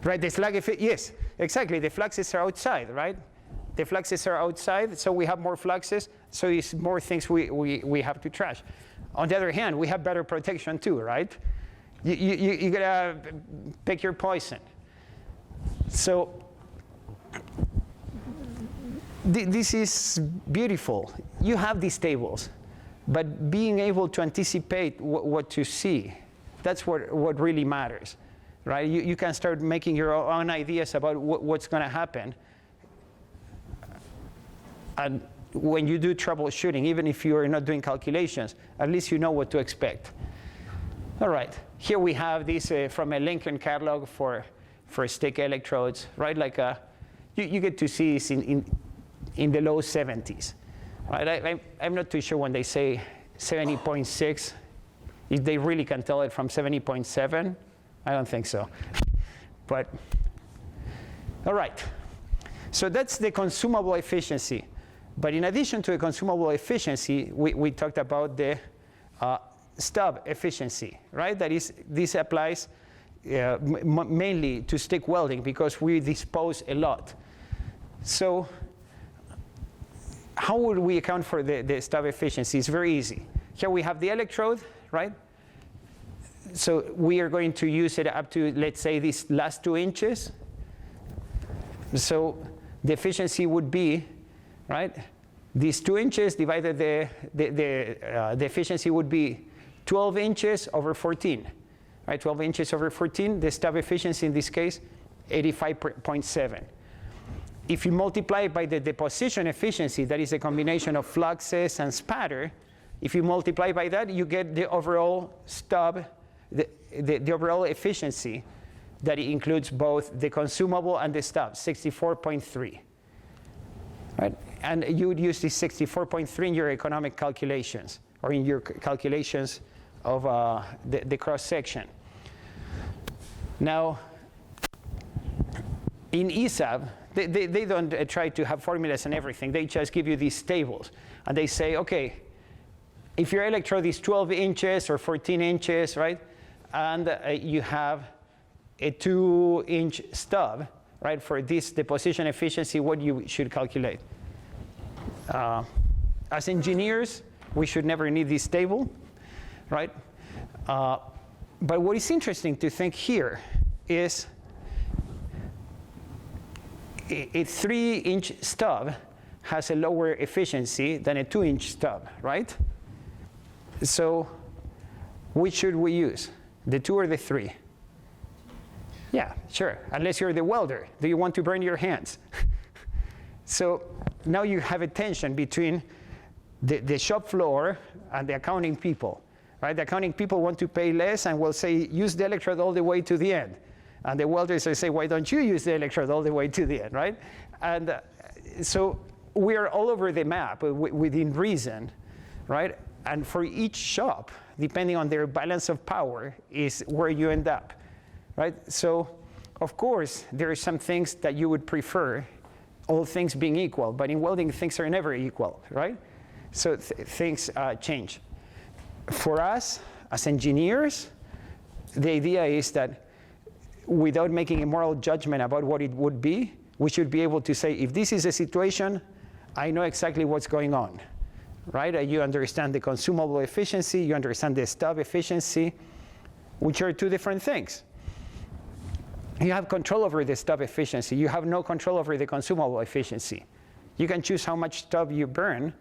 right? The flux, yes, exactly. The fluxes are outside, right? The fluxes are outside, so we have more fluxes, so it's more things we have to trash. On the other hand, we have better protection too, right? You gotta pick your poison. So this is beautiful. You have these tables, but being able to anticipate what to see, that's what really matters, right? You can start making your own ideas about what's going to happen. And when you do troubleshooting, even if you are not doing calculations, at least you know what to expect. All right, here we have this from a Lincoln catalog for stick electrodes, right? Like you get to see this in the low 70s, right? I'm not too sure when they say 70.6, if they really can tell it from 70.7. I don't think so. But all right, so that's the consumable efficiency. But in addition to the consumable efficiency, we talked about the stub efficiency, right? That is, this applies mainly to stick welding because we dispose a lot. So how would we account for the stub efficiency? It's very easy. Here we have the electrode, right? So we are going to use it up to, let's say, these last 2 inches. So the efficiency would be, right, these 2 inches divided the efficiency would be 12 inches over 14. Right, 12 inches over 14, the stub efficiency in this case, 85.7. If you multiply it by the deposition efficiency, that is a combination of fluxes and spatter, if you multiply by that, you get the overall stub, the overall efficiency that includes both the consumable and the stub, 64.3. Right? And you would use this 64.3 in your economic calculations or in your calculations of the cross-section. Now, in ESAB, they don't try to have formulas and everything. They just give you these tables. And they say, OK, if your electrode is 12 inches or 14 inches, right, and you have a 2-inch stub, right, for this deposition efficiency, what you should calculate. As engineers, we should never need this table, right? But what is interesting to think here is a 3-inch stub has a lower efficiency than a 2-inch stub, right? So which should we use, the 2 or the 3? Yeah, sure, unless you're the welder. Do you want to burn your hands? So now you have a tension between the shop floor and the accounting people, right? The accounting people want to pay less and will say, use the electrode all the way to the end. And the welders say, why don't you use the electrode all the way to the end, right? And so we are all over the map within reason, right? And for each shop, depending on their balance of power, is where you end up, right? So, of course, there are some things that you would prefer, all things being equal. But in welding, things are never equal, right? So things change. For us, as engineers, the idea is that without making a moral judgment about what it would be, we should be able to say, if this is a situation, I know exactly what's going on, right? You understand the consumable efficiency, you understand the stub efficiency, which are 2 different things. You have control over the stub efficiency. You have no control over the consumable efficiency. You can choose how much stub you burn,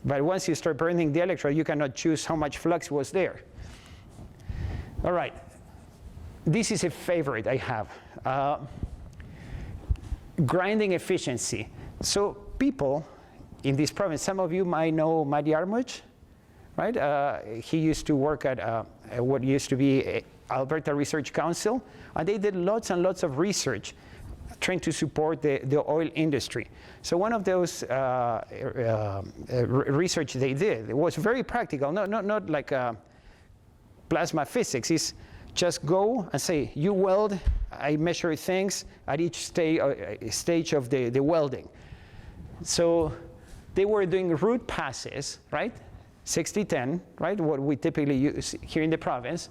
but once you start burning the electrode, you cannot choose how much flux was there. All right. This is a favorite I have. Grinding efficiency. So people in this province, some of you might know Matti Armuch, right? He used to work at what used to be Alberta Research Council, and they did lots and lots of research trying to support the oil industry. So one of those research they did, it was very practical, not like plasma physics. It's just go and say, you weld, I measure things at each stage of the welding. So they were doing root passes, right? 60-10, right? What we typically use here in the province.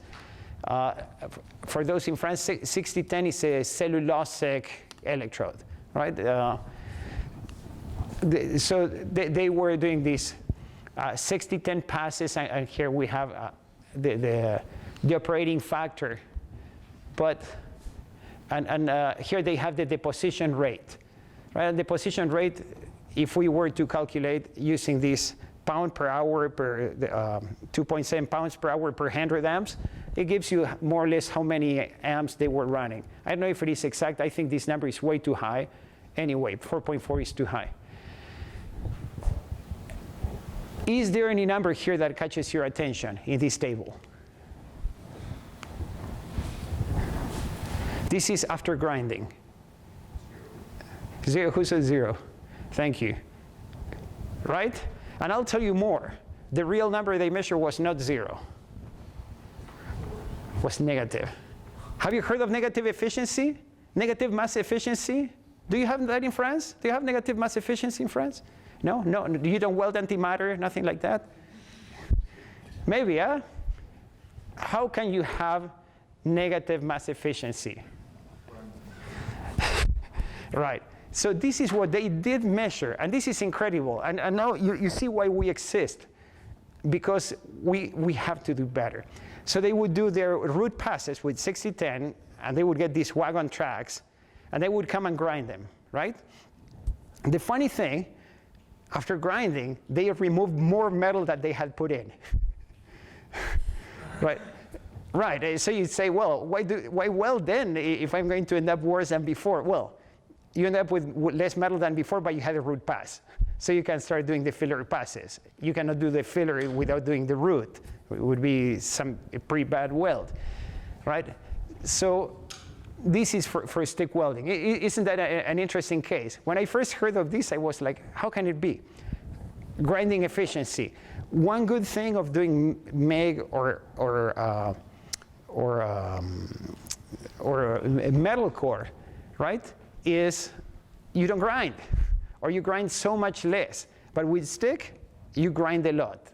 For those in France, 60-10 is a cellulosic electrode, right? So they were doing these 60-10 passes, and here we have the the operating factor. But, and here they have the deposition rate. Right? And the deposition rate, if we were to calculate using this pound per hour per 2.7 pounds per hour per 100 amps, it gives you more or less how many amps they were running. I don't know if it is exact. I think this number is way too high. Anyway, 4.4 is too high. Is there any number here that catches your attention in this table? This is after grinding. Zero. Who said 0? Thank you. Right? And I'll tell you more. The real number they measured was not 0. Was negative. Have you heard of negative efficiency? Negative mass efficiency? Do you have that in France? Do you have negative mass efficiency in France? No? No? You don't weld antimatter? Nothing like that? Maybe, huh? How can you have negative mass efficiency? Right. So this is what they did measure, and this is incredible. And now you see why we exist, because we have to do better. So they would do their root passes with 6010, and they would get these wagon tracks, and they would come and grind them, right? The funny thing, after grinding, they removed more metal that they had put in. Right? Right. So you'd say, well, why weld then if I'm going to end up worse than before? Well, you end up with less metal than before, but you had a root pass. So you can start doing the filler passes. You cannot do the filler without doing the root. It would be a pretty bad weld, right? So this is for stick welding. Isn't that an interesting case? When I first heard of this, I was like, how can it be? Grinding efficiency. One good thing of doing MIG or a metal core, right, is you don't grind, or you grind so much less. But with stick, you grind a lot,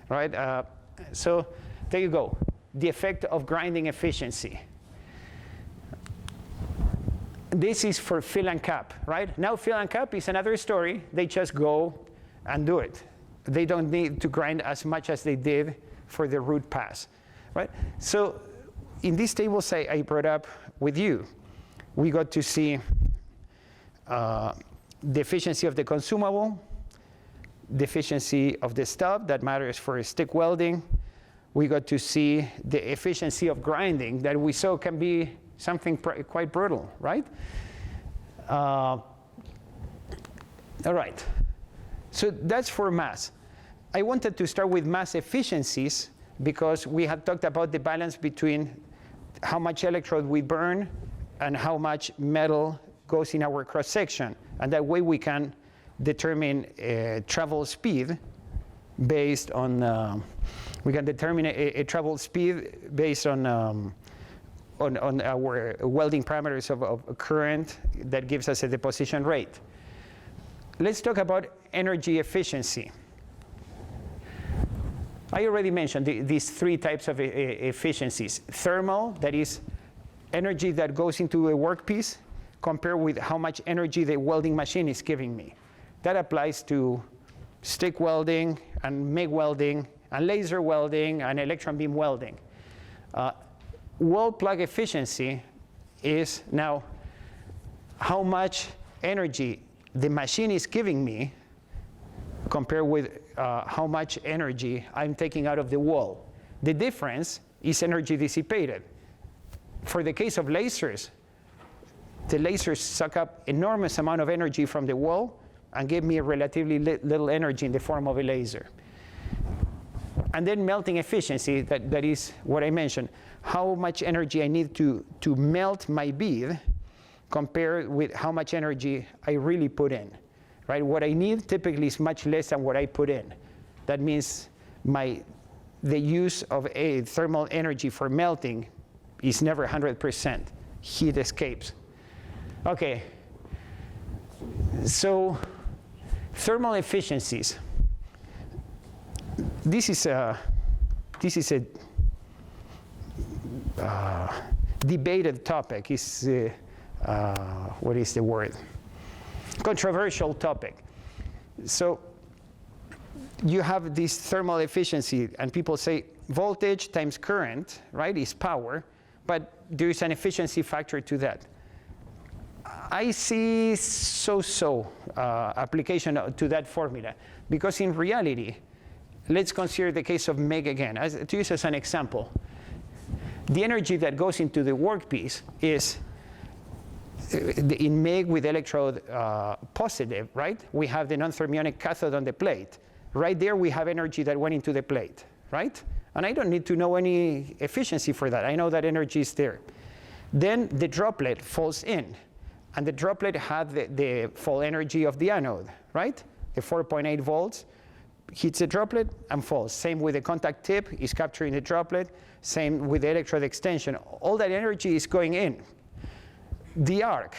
right? So there you go, the effect of grinding efficiency. This is for fill and cap, right? Now fill and cap is another story. They just go and do it. They don't need to grind as much as they did for the root pass, right? So in these tables I brought up with you, we got to see the efficiency of the consumable, the efficiency of the stub that matters for stick welding. We got to see the efficiency of grinding that we saw can be something quite brutal, right? All right. So that's for mass. I wanted to start with mass efficiencies because we had talked about the balance between how much electrode we burn and how much metal goes in our cross section, and that way we can determine travel speed based on we can determine a travel speed based on our welding parameters of current that gives us a deposition rate. Let's talk about energy efficiency. I already mentioned these 3 types of efficiencies. Thermal, that is energy that goes into a workpiece, compared with how much energy the welding machine is giving me. That applies to stick welding and MIG welding and laser welding and electron beam welding. Weld plug efficiency is now how much energy the machine is giving me compared with how much energy I'm taking out of the wall. The difference is energy dissipated. For the case of lasers, the lasers suck up enormous amount of energy from the wall and give me relatively little energy in the form of a laser. And then melting efficiency, that is what I mentioned, how much energy I need to melt my bead compared with how much energy I really put in, right? What I need typically is much less than what I put in. That means the use of a thermal energy for melting is never 100%. Heat escapes. Okay, so thermal efficiencies. This is a debated topic. Is what is the word? Controversial topic. So you have this thermal efficiency, and people say voltage times current, right, is power, but there is an efficiency factor to that. I see so-so application to that formula, because in reality, let's consider the case of MEG again, to use as an example. The energy that goes into the workpiece is, in MEG with electrode positive, right? We have the non-thermionic cathode on the plate. Right there we have energy that went into the plate, right? And I don't need to know any efficiency for that. I know that energy is there. Then the droplet falls in, and the droplet had the fall energy of the anode, right? The 4.8 volts hits the droplet and falls. Same with the contact tip, is capturing the droplet. Same with the electrode extension. All that energy is going in. The arc,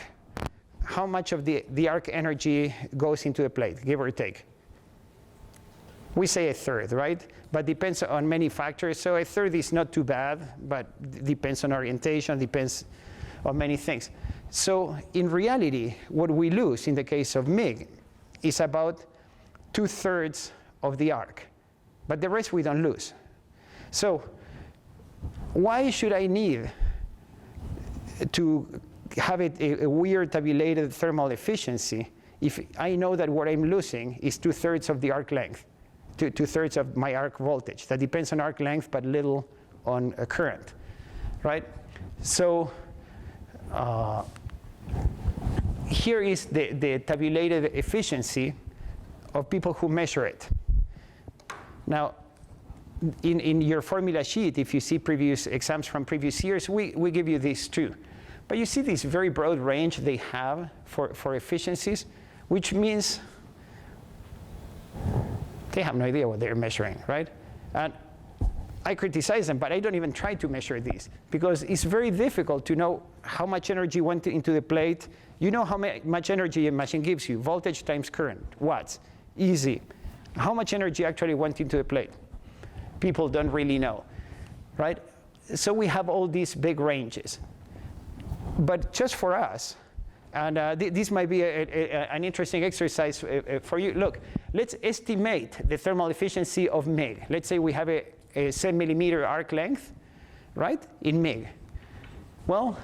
how much of the arc energy goes into the plate, give or take? We say a third, right? But depends on many factors. So a third is not too bad, but depends on orientation, depends on many things. So in reality, what we lose in the case of MIG is about 2/3 of the arc. But the rest we don't lose. So why should I need to have a weird tabulated thermal efficiency if I know that what I'm losing is 2/3 of the arc length, 2/3 of my arc voltage? That depends on arc length, but little on a current, right? So here is the tabulated efficiency of people who measure it. Now, in your formula sheet, if you see previous exams from previous years, we give you this too. But you see this very broad range they have for efficiencies, which means they have no idea what they're measuring, right? And I criticize them, but I don't even try to measure these, because it's very difficult to know how much energy went into the plate. You know how much energy a machine gives you, voltage times current, watts, easy. How much energy actually went into the plate? People don't really know, right? So we have all these big ranges. But just for us, and this might be an interesting exercise for you. Look, let's estimate the thermal efficiency of MIG. Let's say we have a 7 millimeter arc length, right, in MIG. Well,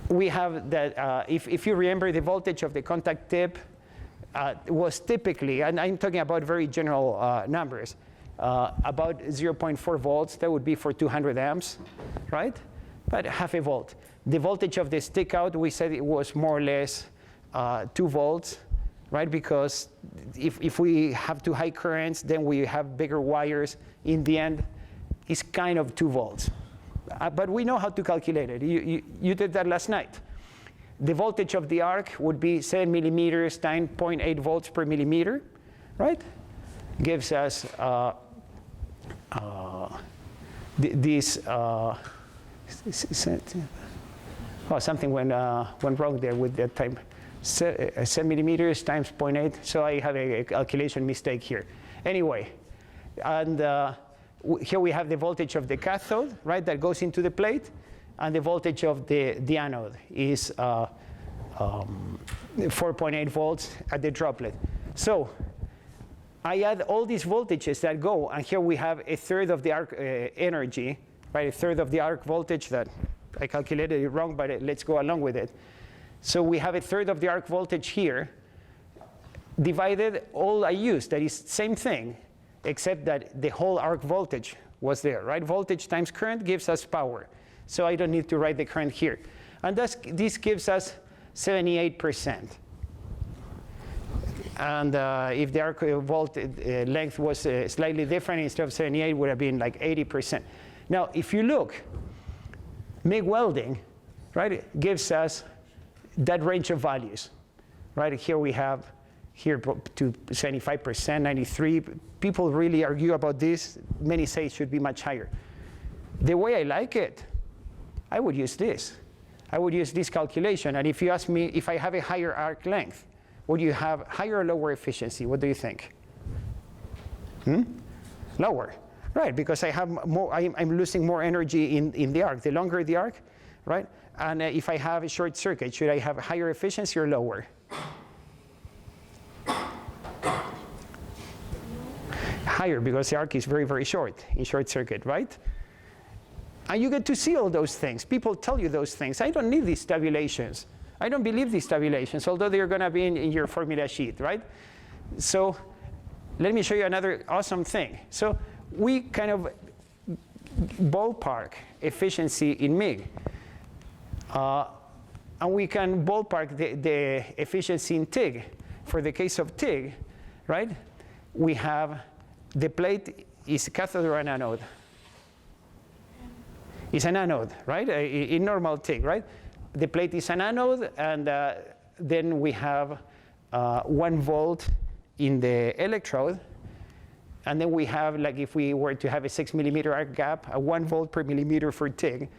we have that, if you remember, the voltage of the contact tip was typically, and I'm talking about very general numbers, about 0.4 volts. That would be for 200 amps, right? But half a volt. The voltage of the stick out, we said it was more or less 2 volts, right? Because if we have too high currents, then we have bigger wires. In the end, it's kind of 2 volts. But we know how to calculate it. You did that last night. The voltage of the arc would be 7 millimeters times 0.8 volts per millimeter, right? Gives us this. Something went wrong there with that time. 7 millimeters times 0.8. So I have a calculation mistake here. Anyway, and here we have the voltage of the cathode, right, that goes into the plate, and the voltage of the anode is 4.8 volts at the droplet. So I add all these voltages that go, and here we have 1/3 of the arc energy, right, 1/3 of the arc voltage that I calculated it wrong, but let's go along with it. So we have 1/3 of the arc voltage here, divided all I used, that is same thing, except that the whole arc voltage was there, right? Voltage times current gives us power. So I don't need to write the current here. And this gives us 78%. And if the arc length was slightly different, instead of 78, it would have been like 80%. Now, if you look, MIG welding, right, it gives us that range of values, right? Here we have here to 75%, 93. People really argue about this. Many say it should be much higher. The way I like it, I would use this. I would use this calculation. And if you ask me if I have a higher arc length, would you have higher or lower efficiency? What do you think? Lower. Right, because I have more, I'm losing more energy in the arc. The longer the arc, right? And if I have a short circuit, should I have higher efficiency or lower? higher because the arc is very, very short in short circuit, right? And you get to see all those things. People tell you those things. I don't need these tabulations. I don't believe these tabulations, although they're going to be in your formula sheet, right? So let me show you another awesome thing. So we kind of ballpark efficiency in MIG. And we can ballpark the efficiency in TIG. For the case of TIG, right, we have the plate is cathode or an anode? It's an anode, right? In normal TIG, right? The plate is an anode, and then we have 1 volt in the electrode. And then we have, like if we were to have a 6 millimeter arc gap, a 1 volt per millimeter for TIG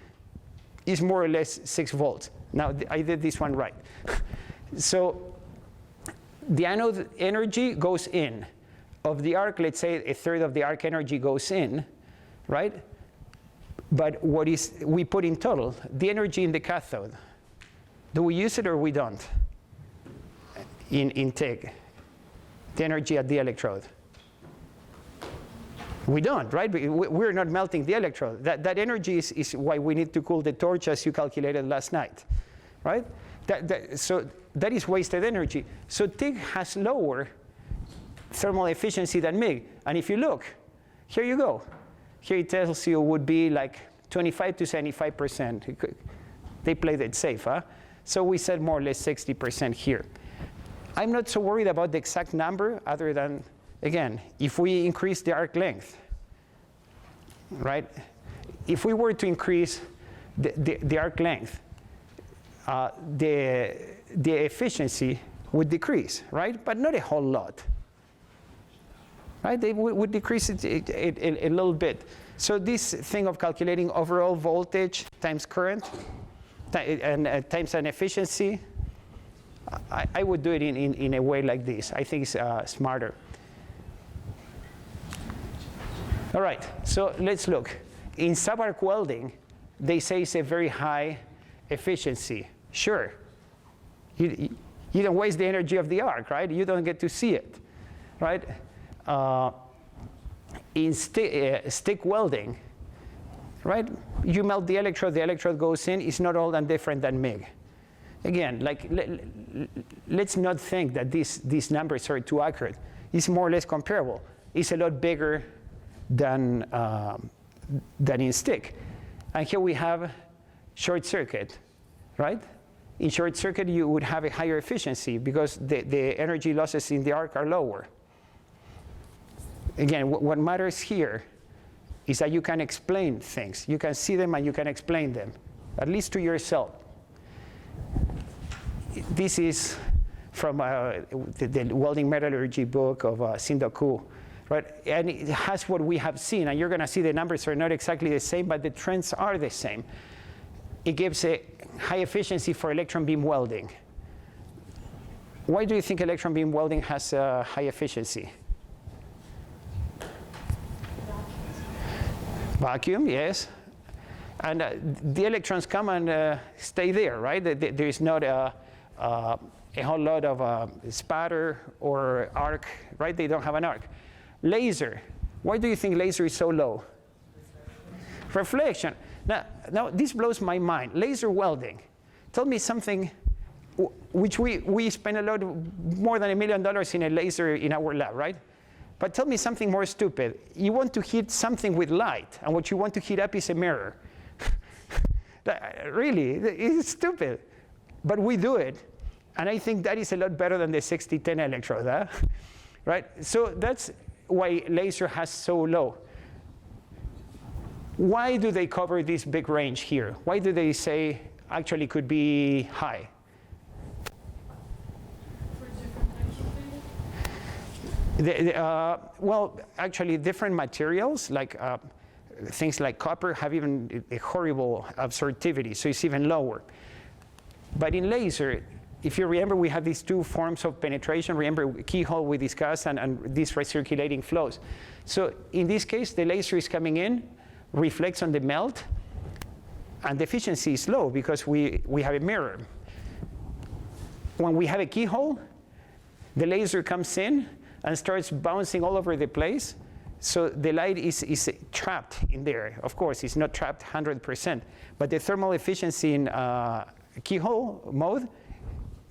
is more or less 6 volts. Now, I did this one right. So the anode energy goes in. Of the arc, let's say a third of the arc energy goes in, right? But what is we put in total? The energy in the cathode. Do we use it or we don't? In TIG, the energy at the electrode. We don't, right? We're not melting the electrode. That energy is why we need to cool the torch as you calculated last night, right? So that is wasted energy. So TIG has lower thermal efficiency than MIG. And if you look, here you go. Here it tells you would be like 25 to 75%. They played it safe, huh? So we said more or less 60% here. I'm not so worried about the exact number other than, again, if we increase the arc length, right? If we were to increase the arc length, the efficiency would decrease, right? But not a whole lot, right? They would decrease it a little bit. So this thing of calculating overall voltage times current and times an efficiency, I would do it in a way like this. I think it's smarter. All right, so let's look. In subarc welding, they say it's a very high efficiency. Sure, you don't waste the energy of the arc, right? You don't get to see it, right? In stick welding, right? You melt the electrode goes in. It's not all that different than MIG. Again, like let's not think that these numbers are too accurate. It's more or less comparable. It's a lot bigger than in stick. And here we have short circuit, right? In short circuit, you would have a higher efficiency because the energy losses in the arc are lower. Again, what matters here is that you can explain things. You can see them and you can explain them, at least to yourself. This is from the welding metallurgy book of Sindoku, right? And it has what we have seen, and you're going to see the numbers are not exactly the same, but the trends are the same. It gives a high efficiency for electron beam welding. Why do you think electron beam welding has a high efficiency? Vacuum, yes. And the electrons come and stay there, right? There is not a whole lot of spatter or arc, right? They don't have an arc. Laser. Why do you think laser is so low? Reflection. Now this blows my mind. Laser welding. Tell me something which we spend a lot, more than $1 million in a laser in our lab, right? But tell me something more stupid. You want to heat something with light, and what you want to heat up is a mirror. Really, it's stupid. But we do it. And I think that is a lot better than the 6010 electrode, huh? Right? So that's why laser has so low. Why do they cover this big range here? Why do they say actually could be high? For different types of things? Well, actually, different materials, like things like copper, have even a horrible absorptivity, so it's even lower. But in laser, if you remember, we have these two forms of penetration. Remember keyhole we discussed and these recirculating flows. So in this case, the laser is coming in, reflects on the melt, and the efficiency is low because we have a mirror. When we have a keyhole, the laser comes in and starts bouncing all over the place, So the light is trapped in there. Of course, it's not trapped 100%, but the thermal efficiency in keyhole mode,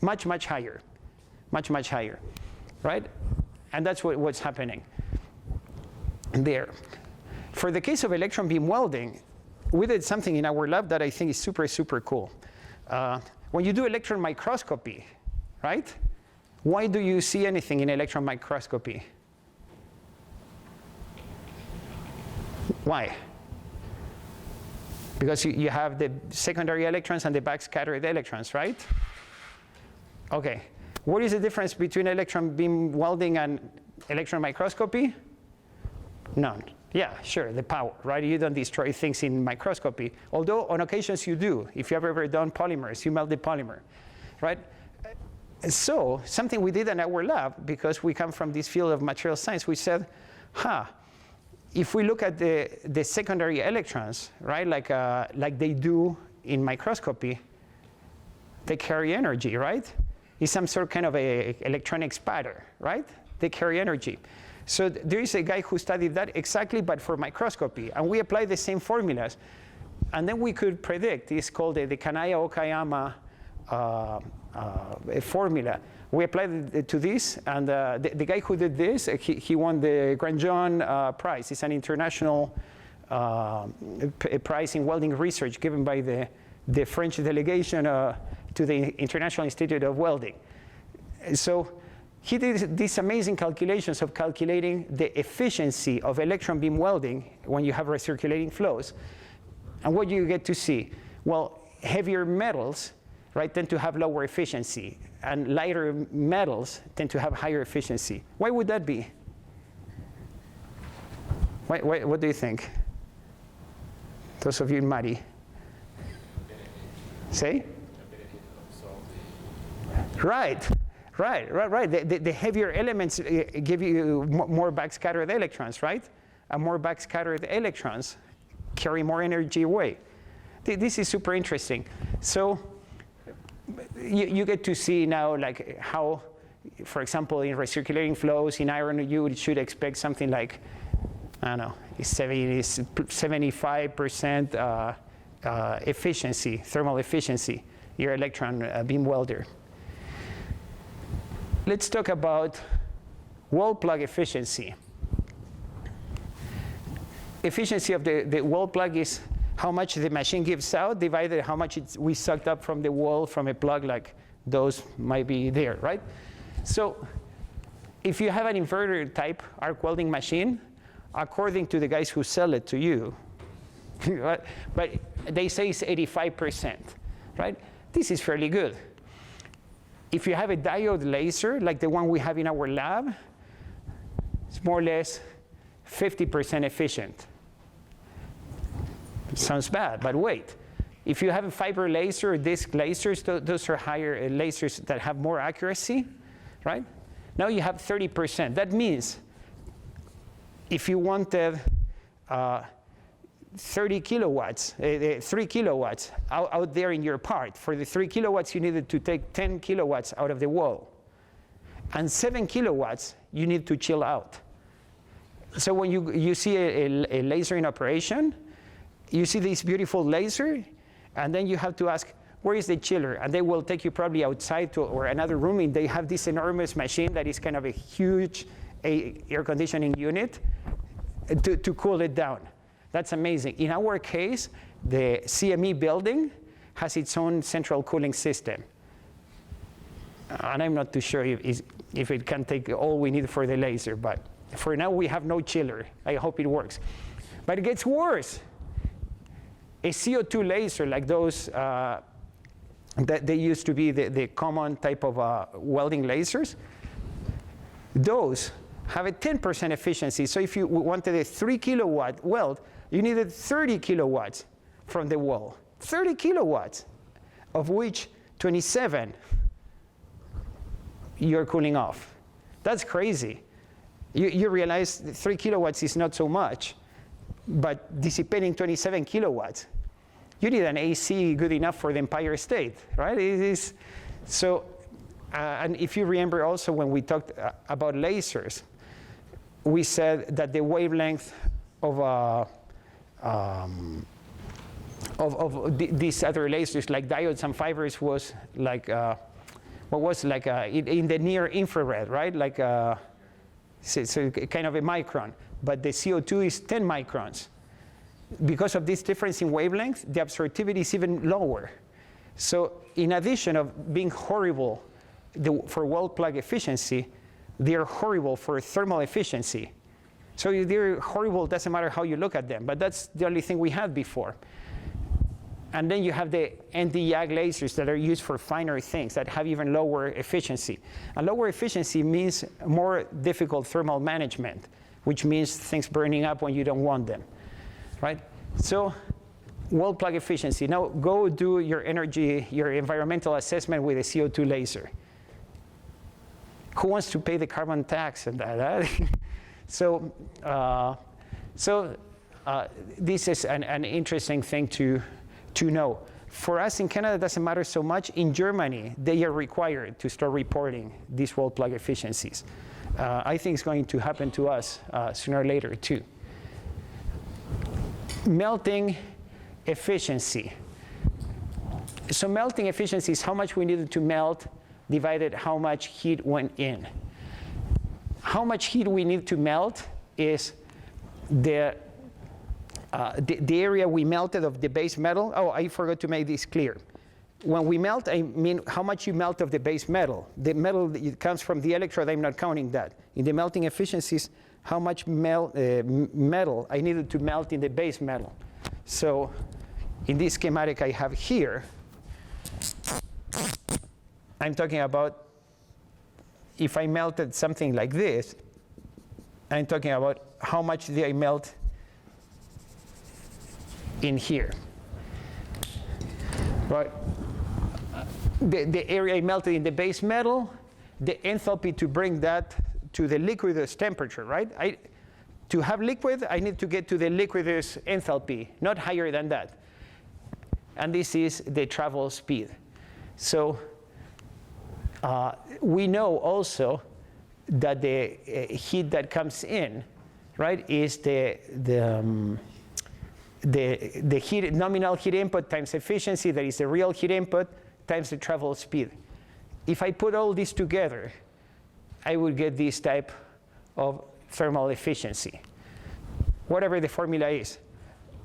much, much higher, right? And that's what's happening there. For the case of electron beam welding, we did something in our lab that I think is super, super cool. When you do electron microscopy, right? Why do you see anything in electron microscopy? Why? Because you have the secondary electrons and the backscattered electrons, right? Okay. What is the difference between electron beam welding and electron microscopy? None. Yeah, sure, the power, right? You don't destroy things in microscopy. Although on occasions you do. If you have ever done polymers, you melt the polymer, right? So something we did in our lab, because we come from this field of material science, we said, if we look at the secondary electrons, right, like they do in microscopy, they carry energy, right? It's some sort of kind of a electronic spatter, right? They carry energy. So there is a guy who studied that exactly, but for microscopy. And we applied the same formulas. And then we could predict, it's called the Kanaya-Okayama formula. We applied it to this, and the guy who did this, he won the Grandjean Prize. It's an international prize in welding research given by the French delegation to the International Institute of Welding. So he did these amazing calculations of calculating the efficiency of electron beam welding when you have recirculating flows. And what do you get to see? Well, heavier metals, right, tend to have lower efficiency, and lighter metals tend to have higher efficiency. Why would that be? What do you think? Those of you in Mari. Say? Right. The heavier elements give you more backscattered electrons, right? And more backscattered electrons carry more energy away. This is super interesting. So you get to see now like how, for example, in recirculating flows in iron, you should expect something like, I don't know, 75% efficiency, thermal efficiency, your electron beam welder. Let's talk about wall plug efficiency. Efficiency of the wall plug is how much the machine gives out divided how much we sucked up from the wall from a plug like those might be there, right? So if you have an inverter type arc welding machine, according to the guys who sell it to you, but they say it's 85%, right? This is fairly good. If you have a diode laser, like the one we have in our lab, it's more or less 50% efficient. Sounds bad, but wait. If you have a fiber laser or disc lasers, those are higher lasers that have more accuracy, right? Now you have 30%. That means if you wanted 30 kilowatts, 3 kilowatts out there in your part, for the 3 kilowatts you needed to take 10 kilowatts out of the wall. And 7 kilowatts you need to chill out. So when you see a laser in operation, you see this beautiful laser, and then you have to ask, where is the chiller? And they will take you probably outside to or another room, and they have this enormous machine that is kind of a huge air conditioning unit to cool it down. That's amazing. In our case, the CME building has its own central cooling system. And I'm not too sure if it can take all we need for the laser, but for now we have no chiller. I hope it works. But it gets worse. A CO2 laser like those that they used to be the common type of welding lasers, those have a 10% efficiency. So if you wanted a 3 kilowatt weld, you needed 30 kilowatts from the wall. 30 kilowatts, of which 27 you're cooling off. That's crazy. You realize 3 kilowatts is not so much, but dissipating 27 kilowatts, you need an AC good enough for the Empire State, right? It is, so, and if you remember also when we talked about lasers, we said that the wavelength of these other lasers, like diodes and fibers, was like in the near infrared, right? Like so kind of a micron. But the CO2 is 10 microns. Because of this difference in wavelength, the absorptivity is even lower. So in addition of being horrible for wall plug efficiency, they're horrible for thermal efficiency. So they're horrible, doesn't matter how you look at them, but that's the only thing we had before. And then you have the ND-YAG lasers that are used for finer things that have even lower efficiency. And lower efficiency means more difficult thermal management, which means things burning up when you don't want them, right? So wall plug efficiency. Now go do your environmental assessment with a CO2 laser. Who wants to pay the carbon tax and that? So this is an interesting thing to know. For us in Canada, it doesn't matter so much. In Germany, they are required to start reporting these wall plug efficiencies. I think it's going to happen to us sooner or later too. Melting efficiency. So melting efficiency is how much we needed to melt divided how much heat went in. How much heat we need to melt is the area we melted of the base metal. Oh, I forgot to make this clear. When we melt, I mean how much you melt of the base metal. The metal that comes from the electrode, I'm not counting that. In the melting efficiencies, how much metal I needed to melt in the base metal. So in this schematic I have here, I'm talking about if I melted something like this, I'm talking about how much did I melt in here. Right? The area I melted in the base metal, the enthalpy to bring that to the liquidus temperature, right? To have liquid, I need to get to the liquidus enthalpy, not higher than that. And this is the travel speed. So we know also that the heat that comes in, right, is the heat, nominal heat input times efficiency, that is the real heat input, times the travel speed. If I put all this together, I would get this type of thermal efficiency, whatever the formula is.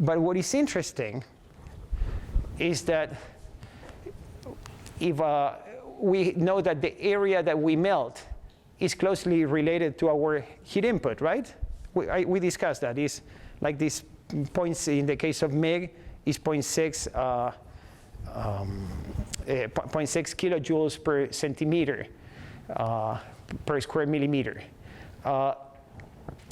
But what is interesting is that if we know that the area that we melt is closely related to our heat input, right? We discussed that. It's like this points in the case of MIG is 0.6 kilojoules per centimeter per square millimeter.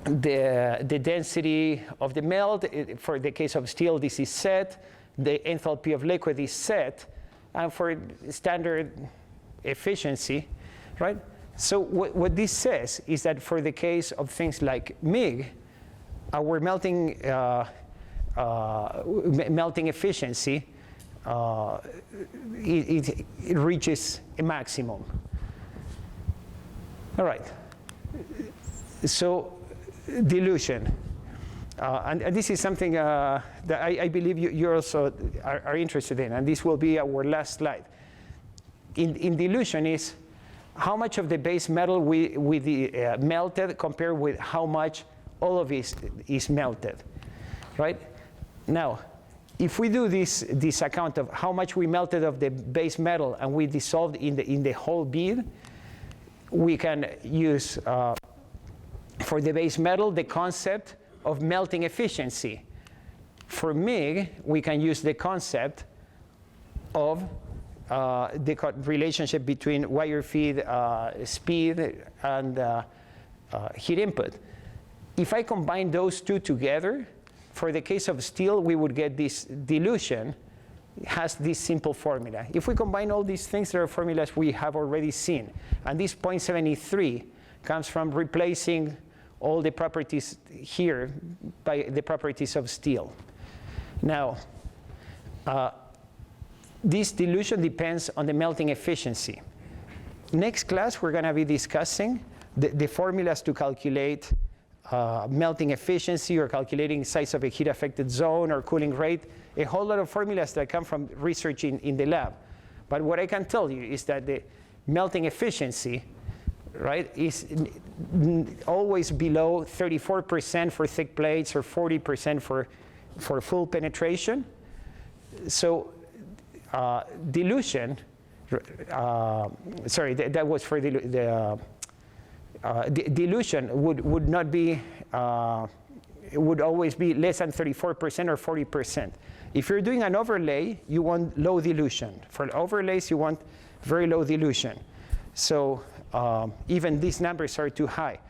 The density of the melt, for the case of steel, this is set. The enthalpy of liquid is set. And for standard efficiency, right? So what this says is that for the case of things like MIG, our melting efficiency, it reaches a maximum. All right. So dilution. And this is something that I believe you also are interested in, and this will be our last slide. In dilution is how much of the base metal we melted compared with how much all of it is melted, right? Now, if we do this account of how much we melted of the base metal and we dissolved in the whole bead, we can use for the base metal the concept of melting efficiency. For MIG, we can use the concept of the relationship between wire feed speed and heat input. If I combine those two together, for the case of steel, we would get this dilution. It has this simple formula. If we combine all these things, there are formulas we have already seen. And this 0.73 comes from replacing all the properties here by the properties of steel. Now, this dilution depends on the melting efficiency. Next class, we're going to be discussing the formulas to calculate melting efficiency or calculating size of a heat affected zone or cooling rate, a whole lot of formulas that come from research in the lab. But what I can tell you is that the melting efficiency, right, is always below 34% for thick plates or 40% for full penetration. So dilution, that was for dilution would not be, it would always be less than 34% or 40%. If you're doing an overlay, you want low dilution. For overlays, you want very low dilution. So even these numbers are too high.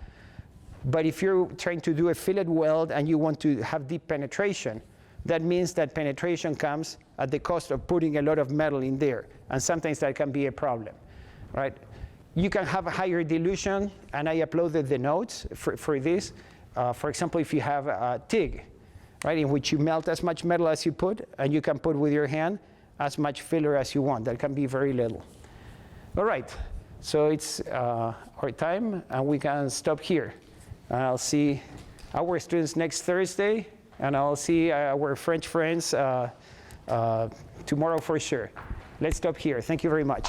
But if you're trying to do a fillet weld and you want to have deep penetration, that means that penetration comes at the cost of putting a lot of metal in there. And sometimes that can be a problem, right? You can have a higher dilution, and I uploaded the notes for this. For example, if you have a TIG, right, in which you melt as much metal as you put, and you can put with your hand as much filler as you want. That can be very little. All right, so it's our time, and we can stop here. I'll see our students next Thursday, and I'll see our French friends tomorrow for sure. Let's stop here. Thank you very much.